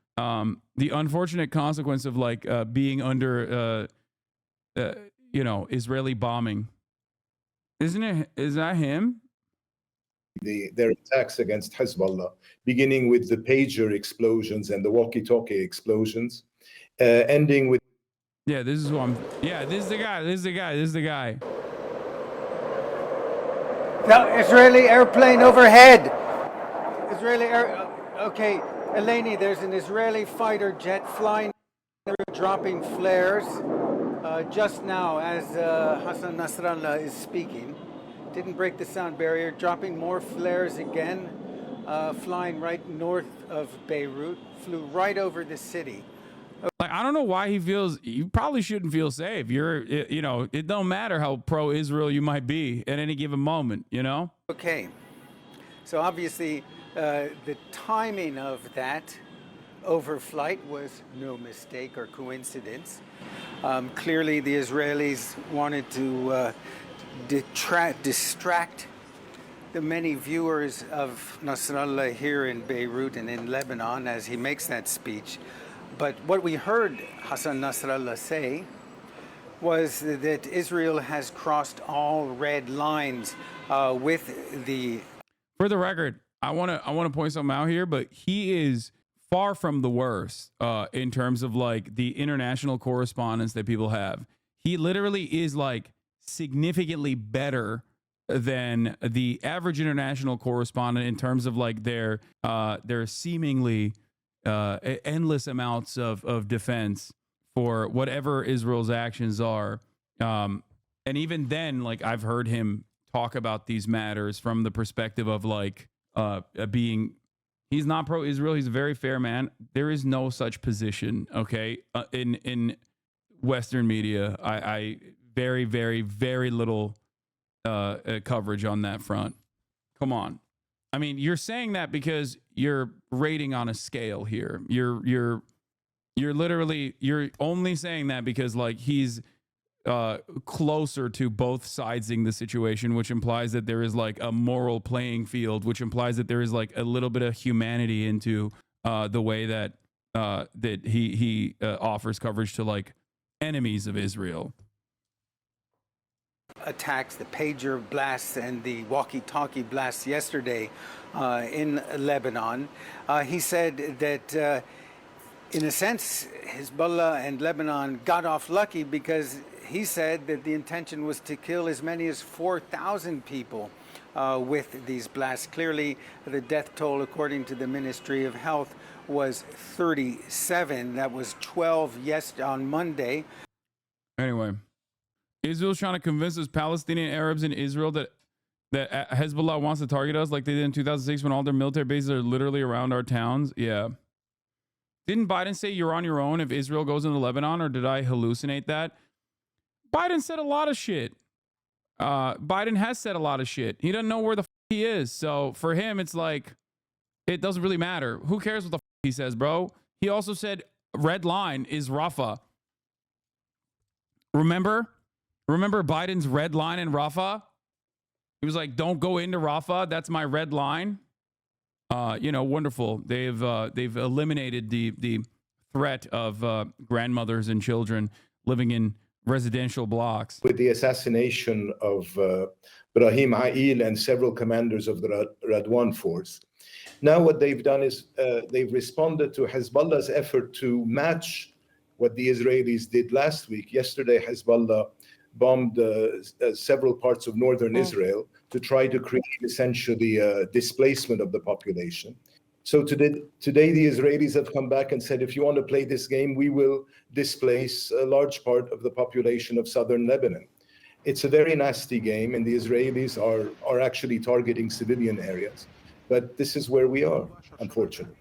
like being under, you know, Israeli bombing. Is that him? Their attacks against Hezbollah, beginning with the pager explosions and the walkie-talkie explosions, ending with. Yeah, this is who I'm. Yeah, this is the guy. No, Israeli airplane overhead. Okay, Eleni, there's an Israeli fighter jet flying, dropping flares just now as Hassan Nasrallah is speaking. Didn't break the sound barrier, dropping more flares again, flying right north of Beirut, flew right over the city. Like, I don't know why you probably shouldn't feel safe. You know, it don't matter how pro-Israel you might be at any given moment, you know? Okay, so obviously the timing of that overflight was no mistake or coincidence. Clearly, the Israelis wanted to distract the many viewers of Nasrallah here in Beirut and in Lebanon as he makes that speech. But what we heard Hassan Nasrallah say was that Israel has crossed all red lines with the... For the record, I want to point something out here, but he is far from the worst in terms of like the international correspondence that people have. He literally is like significantly better than the average international correspondent in terms of like their seemingly endless amounts of defense for whatever Israel's actions are. And even then, like I've heard him talk about these matters from the perspective of like being, he's not pro-Israel. He's a very fair man. There is no such position, okay, in Western media. I very, very, very little coverage on that front. Come on. I mean, you're saying that because you're rating on a scale here. You're literally, you're only saying that because like he's closer to both sidesing the situation, which implies that there is like a moral playing field, which implies that there is like a little bit of humanity into the way that that he offers coverage to like enemies of Israel. Attacks, the pager blasts and the walkie-talkie blasts yesterday in Lebanon. He said that in a sense, Hezbollah and Lebanon got off lucky because he said that the intention was to kill as many as 4,000 people with these blasts. Clearly, the death toll, according to the Ministry of Health, was 37. That was 12 on Monday. Anyway, Israel's trying to convince us Palestinian Arabs in Israel that Hezbollah wants to target us like they did in 2006 when all their military bases are literally around our towns. Yeah. Didn't Biden say you're on your own if Israel goes into Lebanon, or did I hallucinate that? Biden said a lot of shit. Biden has said a lot of shit. He doesn't know where the f he is. So for him, it's like, it doesn't really matter. Who cares what the f he says, bro? He also said red line is Rafah. Remember Biden's red line in Rafah? He was like, don't go into Rafah. That's my red line. Wonderful. They've eliminated the threat of grandmothers and children living in residential blocks. With the assassination of Brahim Ha'il and several commanders of the Radwan force. Now what they've done is they've responded to Hezbollah's effort to match what the Israelis did last week. Yesterday, Hezbollah bombed several parts of northern Israel to try to create essentially a displacement of the population. So today the Israelis have come back and said, if you want to play this game, we will displace a large part of the population of southern Lebanon. It's a very nasty game, and the Israelis are actually targeting civilian areas. But this is where we are, unfortunately.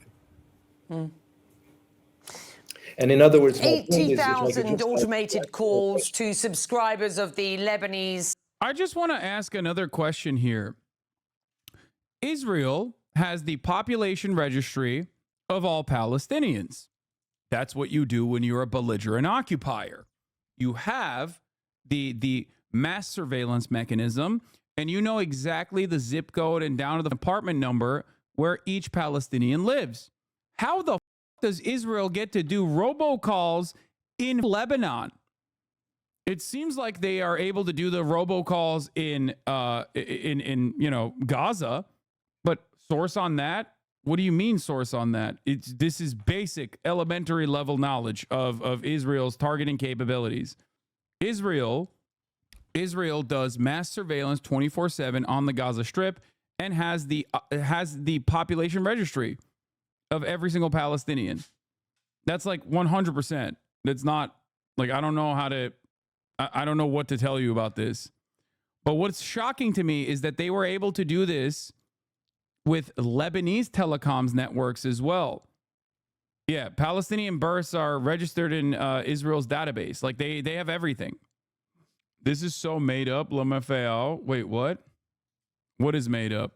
And in other words, 80,000 automated calls to subscribers of the Lebanese. I just want to ask another question here. Israel has the population registry of all Palestinians. That's what you do when you're a belligerent occupier. You have the mass surveillance mechanism, and you know exactly the zip code and down to the apartment number where each Palestinian lives. How the does Israel get to do robocalls in Lebanon? It seems like they are able to do the robocalls in Gaza, but source on that? What do you mean source on that? This is basic elementary level knowledge of Israel's targeting capabilities. Israel does mass surveillance 24/7 on the Gaza Strip and has the population registry of every single Palestinian. That's like 100%. That's not like, I don't know what to tell you about this. But what's shocking to me is that they were able to do this with Lebanese telecoms networks as well. Yeah, Palestinian births are registered in Israel's database. Like they have everything. This is so made up, Lamafeo. Wait, what? What is made up?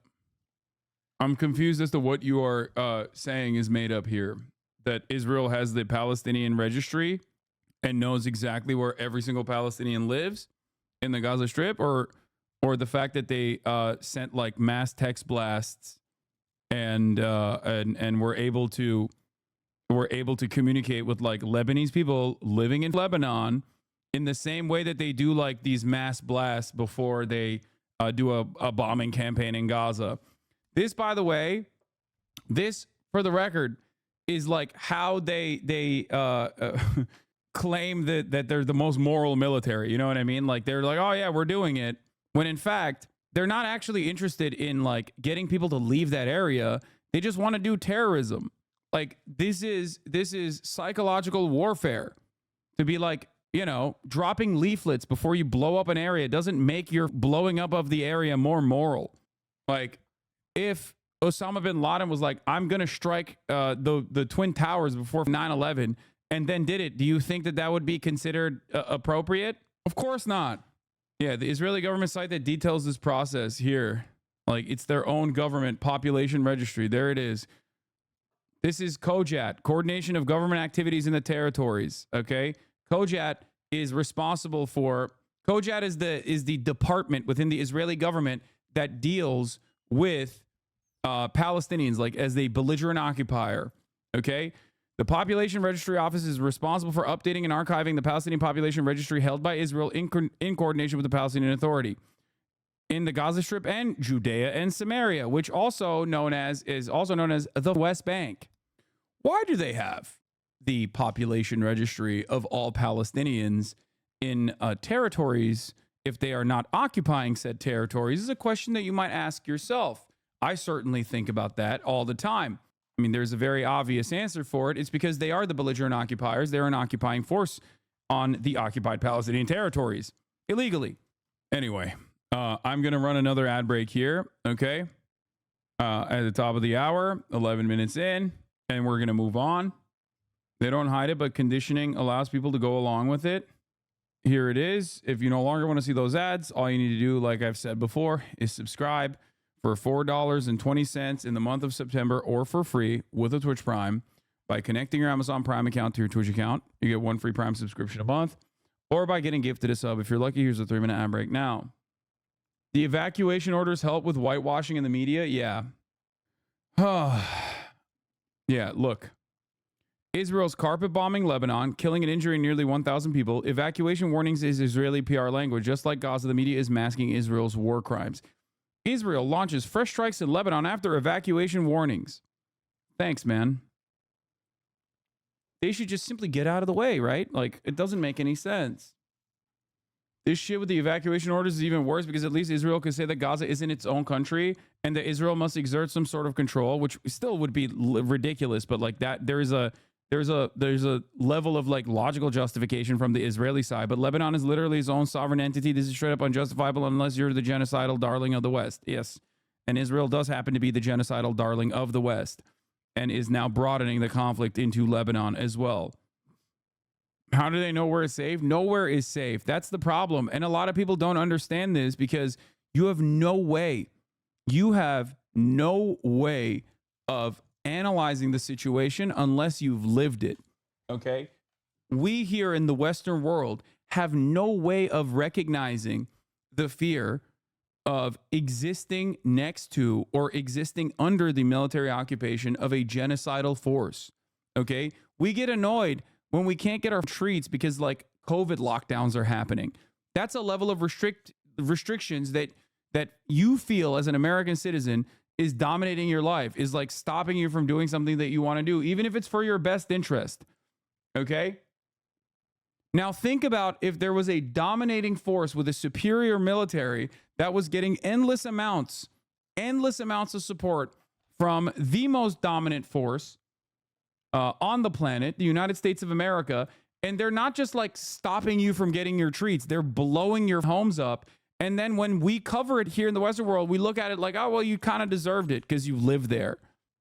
I'm confused as to what you are saying is made up here. that Israel has the Palestinian registry and knows exactly where every single Palestinian lives in the Gaza Strip, or the fact that they sent like mass text blasts and were able to communicate with like Lebanese people living in Lebanon in the same way that they do like these mass blasts before they do a bombing campaign in Gaza. This, by the way, this, for the record, is like how they claim that they're the most moral military. You know what I mean? Like they're like, oh yeah, we're doing it. When in fact, they're not actually interested in like getting people to leave that area. They just want to do terrorism. Like this is psychological warfare. To be like, you know, dropping leaflets before you blow up an area doesn't make your blowing up of the area more moral. Like if Osama bin Laden was like, I'm going to strike the Twin Towers before 9/11 and then did it, do you think that would be considered appropriate? Of course not. Yeah, the Israeli government site that details this process here, like it's their own government population registry. There it is. This is COJAT, Coordination of Government Activities in the Territories. Okay, COJAT is responsible for. COJAT is the department within the Israeli government that deals with Palestinians, like as the belligerent occupier. Okay. The Population Registry Office is responsible for updating and archiving the Palestinian Population Registry held by Israel in coordination with the Palestinian Authority in the Gaza Strip and Judea and Samaria, which is also known as the West Bank. Why do they have the Population Registry of all Palestinians in territories if they are not occupying said territories? This is a question that you might ask yourself. I certainly think about that all the time. I mean, there's a very obvious answer for it. It's because they are the belligerent occupiers. They're an occupying force on the occupied Palestinian territories illegally. Anyway, I'm going to run another ad break here, okay? At the top of the hour, 11 minutes in, and we're going to move on. They don't hide it, but conditioning allows people to go along with it. Here it is. If you no longer want to see those ads, all you need to do, like I've said before, is subscribe for $4.20 in the month of September, or for free with a Twitch Prime by connecting your Amazon Prime account to your Twitch account. You get one free Prime subscription a month, or by getting gifted a sub. If you're lucky, here's a 3-minute ad break now. The evacuation orders help with whitewashing in the media? Yeah. Yeah, look. Israel's carpet bombing Lebanon, killing and injuring nearly 1,000 people. Evacuation warnings is Israeli PR language. Just like Gaza, the media is masking Israel's war crimes. Israel launches fresh strikes in Lebanon after evacuation warnings. Thanks, man. They should just simply get out of the way, right? Like, it doesn't make any sense. This shit with the evacuation orders is even worse because at least Israel could say that Gaza isn't its own country and that Israel must exert some sort of control, which still would be ridiculous. But like that, there's a level of like logical justification from the Israeli side. But Lebanon is literally its own sovereign entity. This is straight up unjustifiable unless you're the genocidal darling of the West. Yes. And Israel does happen to be the genocidal darling of the West and is now broadening the conflict into Lebanon as well. How do they know where it's safe? Nowhere is safe. That's the problem. And a lot of people don't understand this because you have no way of analyzing the situation unless you've lived it. Okay? We here in the Western world have no way of recognizing the fear of existing next to or existing under the military occupation of a genocidal force. Okay? We get annoyed when we can't get our treats because like COVID lockdowns are happening. That's a level of restrictions that you feel as an American citizen is dominating your life, is like stopping you from doing something that you want to do, even if it's for your best interest. Okay? Now think about if there was a dominating force with a superior military that was getting endless amounts of support from the most dominant force on the planet, the United States of America, and they're not just like stopping you from getting your treats, they're blowing your homes up. And then when we cover it here in the Western world, we look at it like, oh, well, you kind of deserved it because you live there.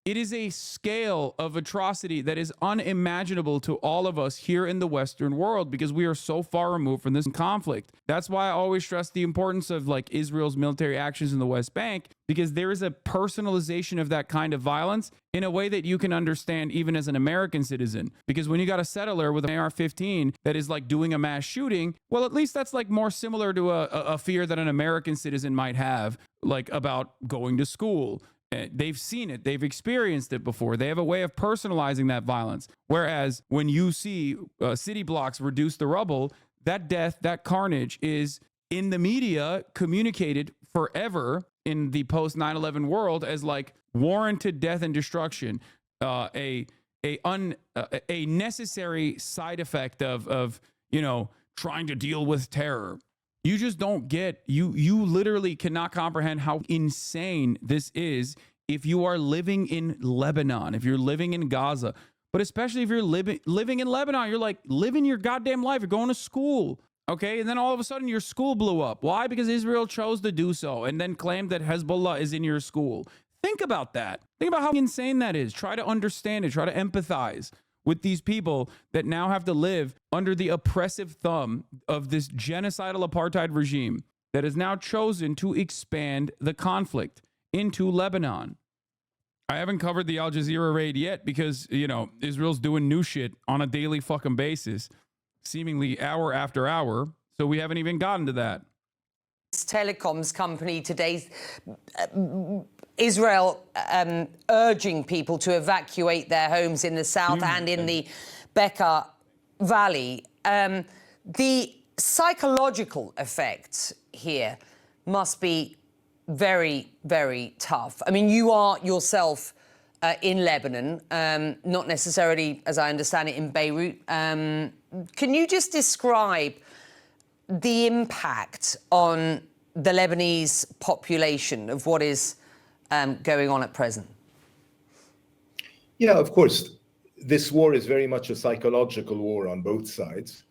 It is a scale of atrocity that is unimaginable to all of us here in the Western world because we are so far removed from this conflict. That's why I always stress the importance of like Israel's military actions in the West Bank, because there is a personalization of that kind of violence in a way that you can understand even as an American citizen. Because when you got a settler with an AR-15 that is like doing a mass shooting, well, at least that's like more similar to a fear that an American citizen might have, like about going to school. They've seen it. They've experienced it before. They have a way of personalizing that violence. Whereas when you see city blocks reduce to rubble, that death, that carnage is in the media communicated forever in the post 9/11 world as like warranted death and destruction, a necessary side effect of you know, trying to deal with terror. You just don't get, you literally cannot comprehend how insane this is if you are living in Lebanon, if you're living in Gaza, but especially if you're living in Lebanon, you're like living your goddamn life. You're going to school, okay? And then all of a sudden your school blew up. Why? Because Israel chose to do so and then claimed that Hezbollah is in your school. Think about that. Think about how insane that is. Try to understand it. Try to empathize with these people that now have to live under the oppressive thumb of this genocidal apartheid regime that has now chosen to expand the conflict into Lebanon. I haven't covered the Al Jazeera raid yet because, you know, Israel's doing new shit on a daily fucking basis, seemingly hour after hour. So we haven't even gotten to that. Telecoms company today, Israel urging people to evacuate their homes in the south and in the Bekaa Valley. The psychological effects here must be very, very tough. I mean, you are yourself in Lebanon, not necessarily, as I understand it, in Beirut. Can you just describe the impact on the Lebanese population of what is going on at present? Yeah, of course. This war is very much a psychological war on both sides.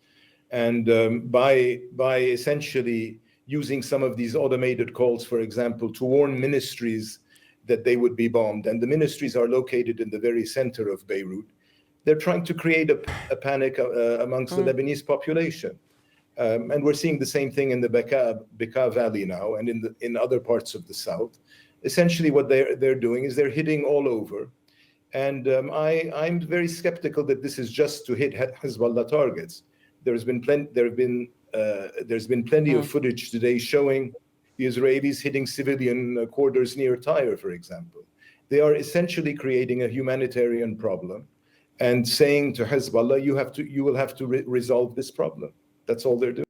And by essentially using some of these automated calls, for example, to warn ministries that they would be bombed, and the ministries are located in the very center of Beirut, they're trying to create a panic amongst the Lebanese population. And we're seeing the same thing in the Bekaa Valley now and in other parts of the south. Essentially what they're doing is they're hitting all over. And I'm very skeptical that this is just to hit Hezbollah targets. There's been plenty of footage today showing the Israelis hitting civilian quarters near Tyre, for example. They are essentially creating a humanitarian problem and saying to Hezbollah, you will have to resolve this problem. That's all they're doing.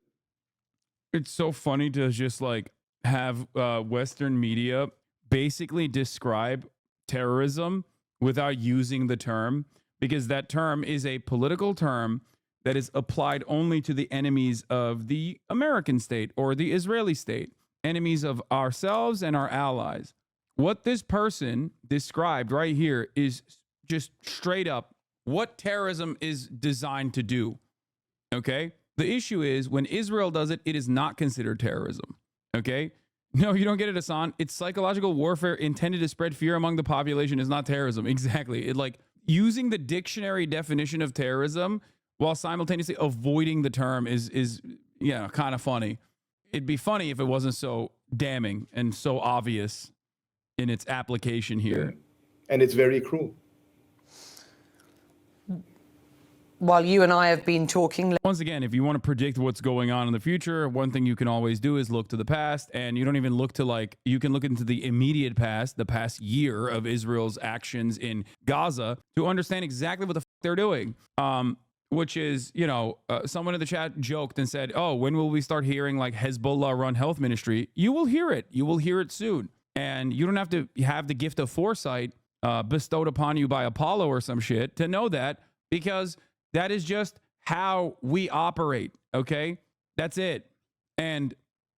It's so funny to just like have Western media basically describe terrorism without using the term, because that term is a political term that is applied only to the enemies of the American state or the Israeli state, enemies of ourselves and our allies. What this person described right here is just straight up what terrorism is designed to do. Okay? The issue is when Israel does it, it is not considered terrorism. Okay? No, you don't get it, Hasan. It's psychological warfare intended to spread fear among the population is not terrorism. Exactly. It like using the dictionary definition of terrorism while simultaneously avoiding the term is yeah, kind of funny. It'd be funny if it wasn't so damning and so obvious in its application here. And it's very cruel. While you and I have been talking. Once again, if you want to predict what's going on in the future, one thing you can always do is look to the past, and you don't even look to like, you can look into the immediate past, the past year of Israel's actions in Gaza to understand exactly what the fuck they're doing. Which is, you know, someone in the chat joked and said, oh, when will we start hearing like Hezbollah run health ministry? You will hear it. You will hear it soon. And you don't have to have the gift of foresight bestowed upon you by Apollo or some shit to know that, because that is just how we operate, okay? That's it. And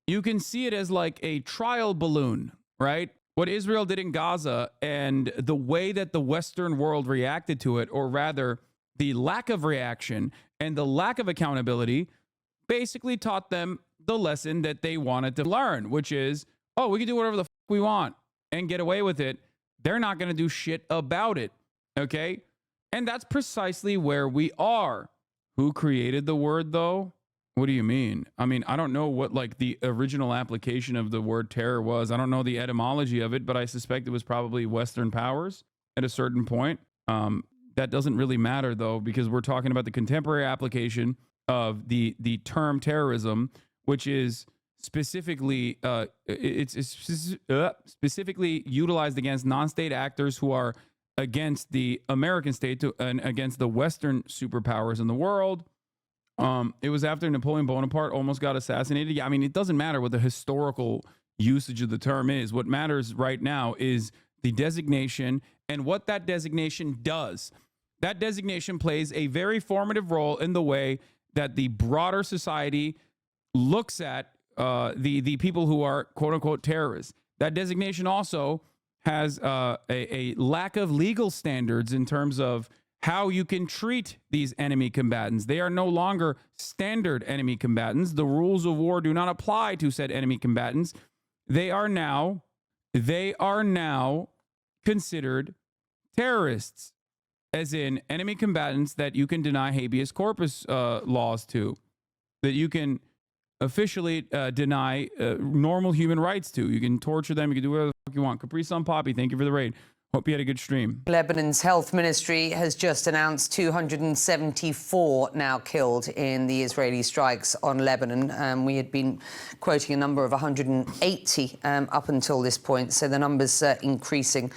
you can see it as like a trial balloon, right? What Israel did in Gaza and the way that the Western world reacted to it, or rather the lack of reaction and the lack of accountability, basically taught them the lesson that they wanted to learn, which is, oh, we can do whatever the fuck we want and get away with it they're not going to do shit about it. Okay? And that's precisely where we are. Who created the word, though? What do you mean? I mean, I don't know what like the original application of the word terror was. I don't know the etymology of it, but I suspect it was probably Western powers at a certain point. That doesn't really matter, though, because we're talking about the contemporary application of the term terrorism, which is specifically specifically utilized against non-state actors who are against the American state and against the Western superpowers in the world. It was after Napoleon Bonaparte almost got assassinated. Yeah, I mean, it doesn't matter what the historical usage of the term is. What matters right now is the designation and what that designation does. That designation plays a very formative role in the way that the broader society looks at the people who are quote unquote terrorists. That designation also has a lack of legal standards in terms of how you can treat these enemy combatants. They are no longer standard enemy combatants. The rules of war do not apply to said enemy combatants. They are now considered terrorists, as in enemy combatants that you can deny habeas corpus laws to, that you can officially deny normal human rights to. You can torture them. You can do whatever the fuck you want. Capri Sun Poppy, thank you for the raid. Hope you had a good stream. Lebanon's health ministry has just announced 274 now killed in the Israeli strikes on Lebanon. We had been quoting a number of 180 up until this point, so the number's increasing.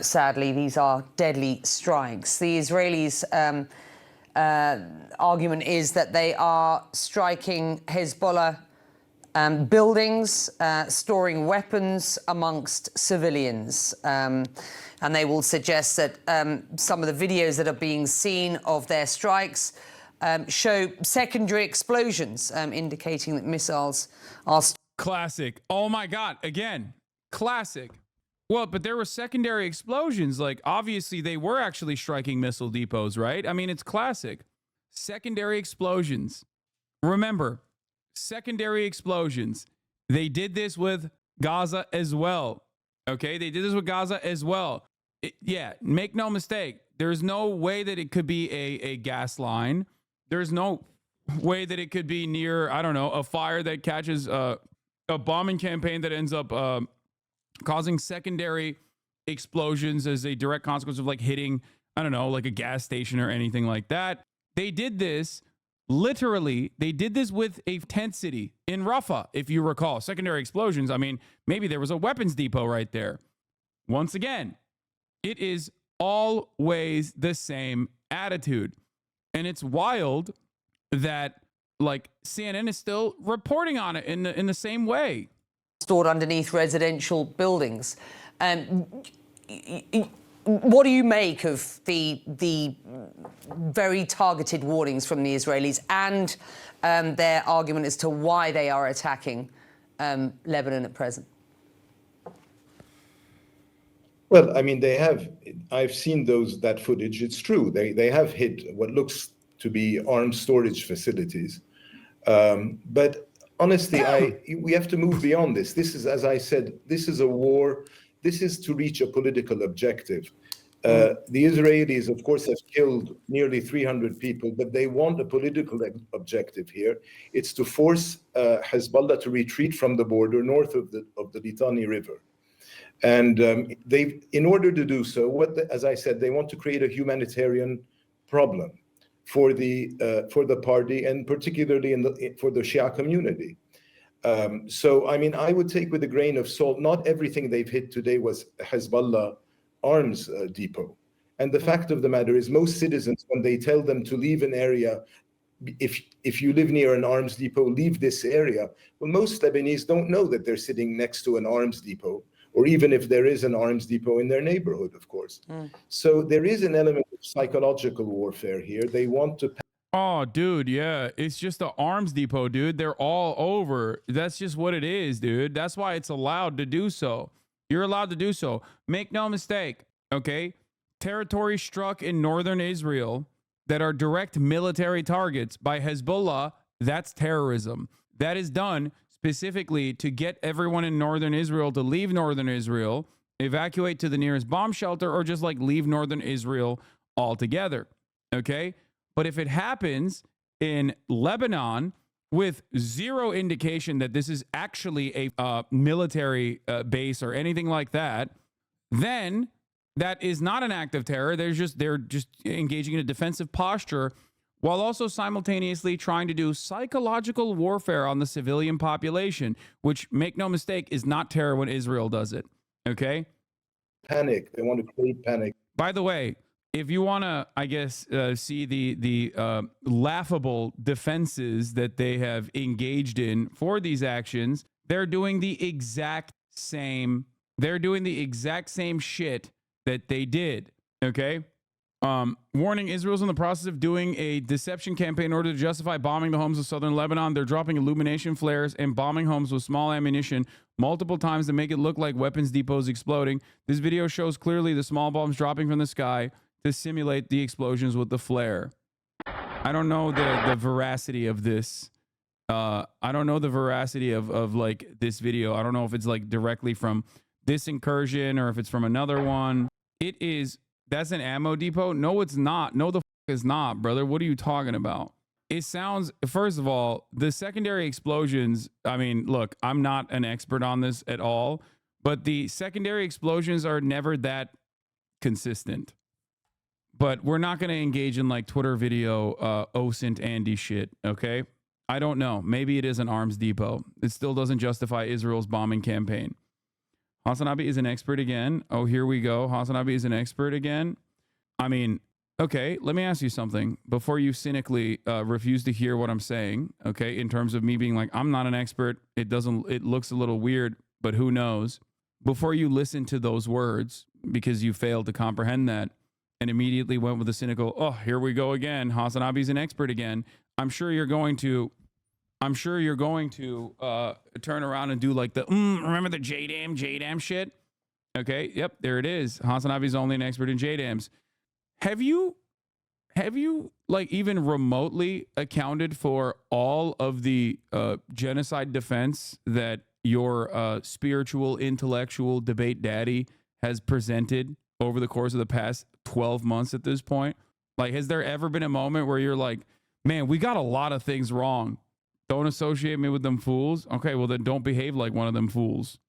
Sadly, these are deadly strikes. The Israelis' argument is that they are striking Hezbollah buildings, storing weapons amongst civilians. And they will suggest that some of the videos that are being seen of their strikes show secondary explosions, indicating that missiles are... Classic. Oh my God. Again, classic. Well, but there were secondary explosions. Like, obviously, they were actually striking missile depots, right? I mean, it's classic. Secondary explosions. Remember, secondary explosions. They did this with Gaza as well. Okay, they did this with Gaza as well. Yeah, make no mistake. There's no way that it could be a gas line. There's no way that it could be near, I don't know, a fire that catches a bombing campaign that ends up causing secondary explosions as a direct consequence of like hitting, I don't know, like a gas station or anything like that. They did this. Literally, they did this with a tent city in Rafah, if you recall. Secondary explosions. I mean, maybe there was a weapons depot right there. Once again, it is always the same attitude. And it's wild that, like, CNN is still reporting on it in the same way. Stored underneath residential buildings. What do you make of the very targeted warnings from the Israelis and their argument as to why they are attacking Lebanon at present? Well, I mean, they have. I've seen that footage. It's true. They have hit what looks to be arms storage facilities. But honestly, we have to move beyond this. This is, as I said, this is a war. This is to reach a political objective. The Israelis, of course, have killed nearly 300 people, but they want a political objective here. It's to force Hezbollah to retreat from the border north of the Litani River. And in order to do so, as I said, they want to create a humanitarian problem for the party, and particularly for the Shia community. So, I mean, I would take with a grain of salt, not everything they've hit today was Hezbollah arms depot. And the fact of the matter is, most citizens, when they tell them to leave an area, if you live near an arms depot, leave this area. Well, most Lebanese don't know that they're sitting next to an arms depot, or even if there is an arms depot in their neighborhood, of course. So there is an element of psychological warfare here. They want to... Oh, dude, yeah. It's just the arms depot, dude. They're all over. That's just what it is, dude. That's why it's allowed to do so. You're allowed to do so. Make no mistake, okay? Territory struck in northern Israel that are direct military targets by Hezbollah, that's terrorism. That is done specifically to get everyone in northern Israel to leave northern Israel evacuate to the nearest bomb shelter, or just like leave northern Israel altogether. Okay. But if it happens in Lebanon with zero indication that this is actually a military base or anything like that, then that is not an act of terror. They're just engaging in a defensive posture while also simultaneously trying to do psychological warfare on the civilian population, which, make no mistake, is not terror when Israel does it. Okay? Panic. They want to create panic. By the way, if you want to, I guess, see the laughable defenses that they have engaged in for these actions, they're doing the exact same. They're doing the exact same shit that they did. Okay. Warning: Israel's in the process of doing a deception campaign in order to justify bombing the homes of southern Lebanon. They're dropping illumination flares and bombing homes with small ammunition multiple times to make it look like weapons depots exploding. This video shows clearly the small bombs dropping from the sky to simulate the explosions with the flare. I don't know the veracity of this. I don't know the veracity of like this video. I don't know if it's like directly from this incursion or if it's from another one. It is. That's an ammo depot? No, it's not. No, the fuck is not, brother. What are you talking about? It sounds, first of all, the secondary explosions. I mean, look, I'm not an expert on this at all, but the secondary explosions are never that consistent. But we're not going to engage in like Twitter video OSINT Andy shit, okay? I don't know. Maybe it is an arms depot. It still doesn't justify Israel's bombing campaign. Hasanabi is an expert again. Oh, here we go. Hasanabi is an expert again. I mean, okay, let me ask you something before you cynically refuse to hear what I'm saying, okay? In terms of me being like, I'm not an expert. It looks a little weird, but who knows? Before you listen to those words, because you failed to comprehend that, and immediately went with a cynical, oh, here we go again. Hasanabi's an expert again. I'm sure you're going to turn around and do like the, remember the JDAM shit? Okay. Yep. There it is. Hasanabi's only an expert in JDAMs. Have you like even remotely accounted for all of the genocide defense that your spiritual, intellectual debate daddy has presented over the course of the past 12 months at this point? Like, has there ever been a moment where you're like, man, we got a lot of things wrong. Don't associate me with them fools. Okay, well then don't behave like one of them fools.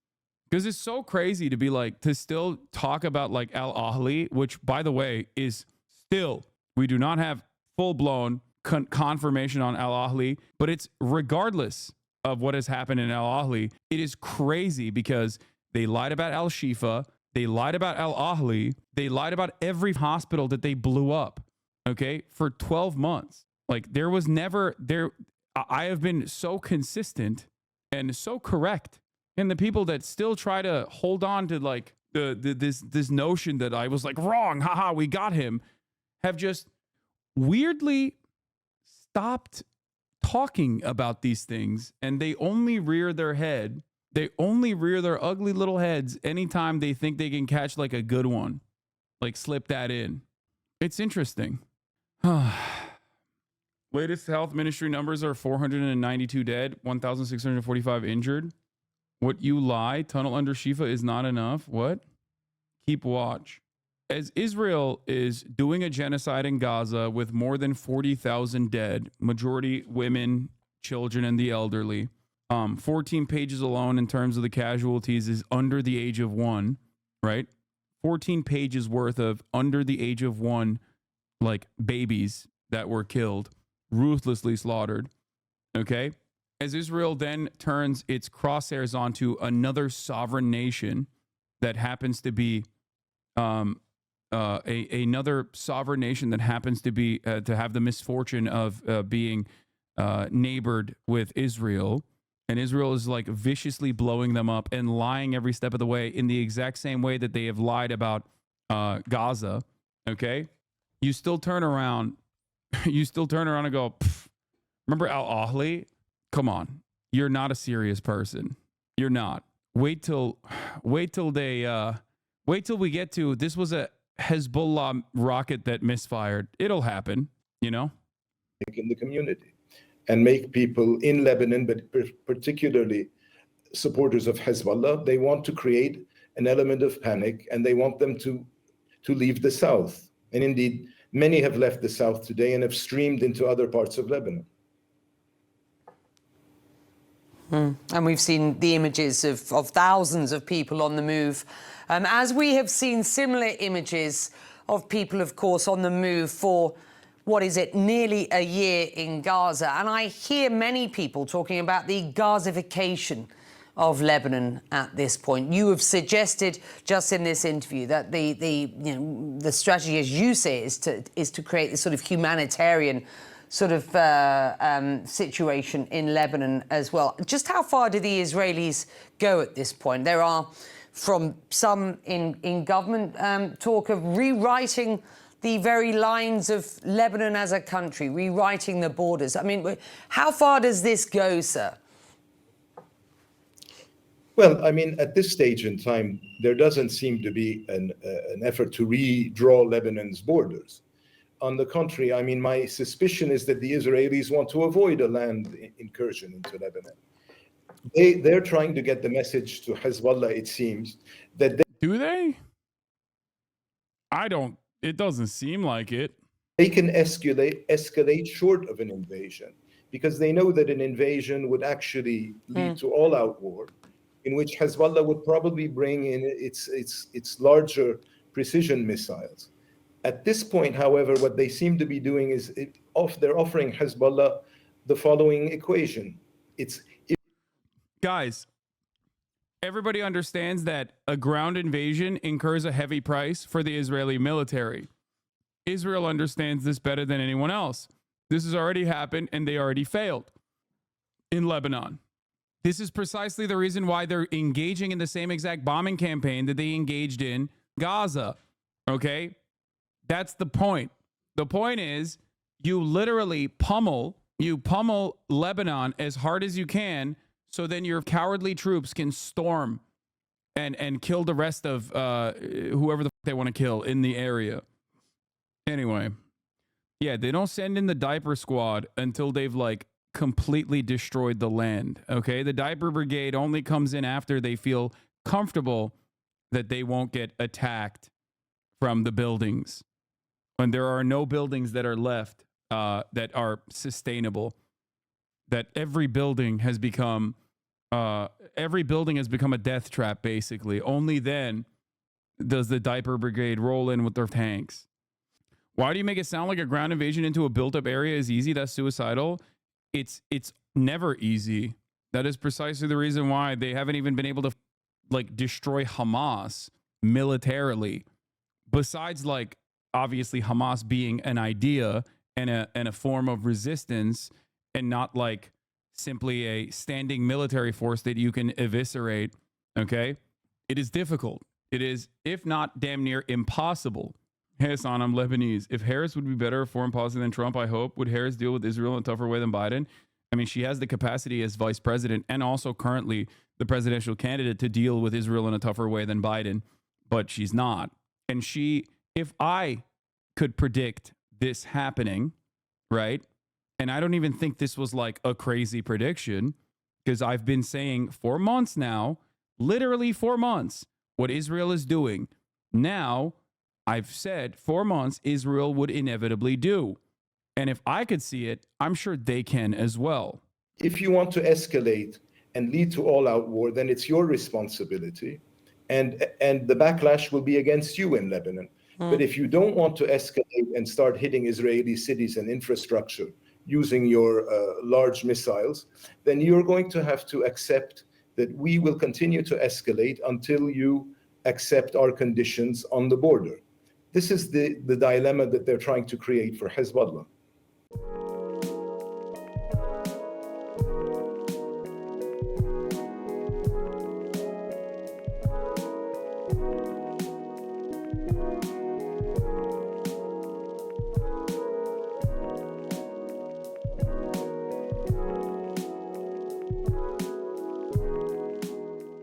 Because it's so crazy to be like, to still talk about like Al Ahly, which by the way is still, we do not have full-blown confirmation on Al Ahly, but it's regardless of what has happened in Al Ahly, it is crazy because they lied about Al Shifa, they lied about Al Ahly, they lied about every hospital that they blew up, okay, for 12 months. Like there was never there. I have been so consistent and so correct, and the people that still try to hold on to like this notion that I was like wrong, haha, we got him, have just weirdly stopped talking about these things, and they only rear their head. They only rear their ugly little heads anytime they think they can catch like a good one, like slip that in. It's interesting. Latest health ministry numbers are 492 dead, 1,645 injured. What you lie? Tunnel under Shifa is not enough. What? Keep watch. As Israel is doing a genocide in Gaza with more than 40,000 dead, majority women, children, and the elderly. 14 pages alone in terms of the casualties is under the age of 1, right? 14 pages worth of under the age of 1, like babies that were killed, ruthlessly slaughtered. Okay. As Israel then turns its crosshairs onto another sovereign nation that happens to be another sovereign nation that happens to be to have the misfortune of being neighbored with Israel, and Israel is like viciously blowing them up and lying every step of the way in the exact same way that they have lied about Gaza. Okay, you still turn around and go, remember Al Ahly? Come on, you're not a serious person. You're not. Wait till we get to, this was a Hezbollah rocket that misfired. It'll happen, you know? In the community and make people in Lebanon, but particularly supporters of Hezbollah, they want to create an element of panic, and they want them to leave the south. And indeed, many have left the south today and have streamed into other parts of Lebanon. And we've seen the images of thousands of people on the move. As we have seen similar images of people, of course, on the move for, what is it, nearly a year in Gaza. And I hear many people talking about the Gazification of Lebanon at this point. You have suggested just in this interview that the strategy, as you say, is to create this sort of humanitarian sort of situation in Lebanon as well. Just how far do the Israelis go at this point? There are, from some in government, talk of rewriting the very lines of Lebanon as a country, rewriting the borders. I mean, how far does this go, sir? Well, I mean, at this stage in time, there doesn't seem to be an effort to redraw Lebanon's borders. On the contrary, I mean, my suspicion is that the Israelis want to avoid a land incursion into Lebanon. They're trying to get the message to Hezbollah, it seems, that Do they? I don't. It doesn't seem like it. they can escalate short of an invasion, because they know that an invasion would actually lead to all-out war, in which Hezbollah would probably bring in its larger precision missiles. At this point, however, what they seem to be doing is they're offering Hezbollah the following equation. Guys, everybody understands that a ground invasion incurs a heavy price for the Israeli military. Israel understands this better than anyone else. This has already happened, and they already failed in Lebanon. This is precisely the reason why they're engaging in the same exact bombing campaign that they engaged in Gaza. Okay? That's the point. The point is, you literally pummel Lebanon as hard as you can, so then your cowardly troops can storm and kill the rest of whoever the fuck they want to kill in the area. Anyway, yeah, they don't send in the diaper squad until they've like completely destroyed the land. Okay, the diaper brigade only comes in after they feel comfortable that they won't get attacked from the buildings. When there are no buildings that are left that are sustainable, that every building has become a death trap, basically. Only then does the diaper brigade roll in with their tanks. Why do you make it sound like a ground invasion into a built-up area is easy? That's suicidal. It's never easy. That is precisely the reason why they haven't even been able to like destroy Hamas militarily. Besides, like, obviously Hamas being an idea and a form of resistance, and not like simply a standing military force that you can eviscerate. Okay, it is difficult. It is, if not damn near impossible. Hey, Hasan, I'm Lebanese. If Harris would be better foreign policy than Trump, I hope. Would Harris deal with Israel in a tougher way than Biden? I mean, she has the capacity as vice president and also currently the presidential candidate to deal with Israel in a tougher way than Biden, but she's not. And if I could predict this happening, right? And I don't even think this was like a crazy prediction, because I've been saying for months now, literally 4 months, what Israel is doing. Now, I've said 4 months Israel would inevitably do. And if I could see it, I'm sure they can as well. If you want to escalate and lead to all-out war, then it's your responsibility. And the backlash will be against you in Lebanon. But if you don't want to escalate and start hitting Israeli cities and infrastructure using your large missiles, then you're going to have to accept that we will continue to escalate until you accept our conditions on the border. This is the dilemma that they're trying to create for Hezbollah.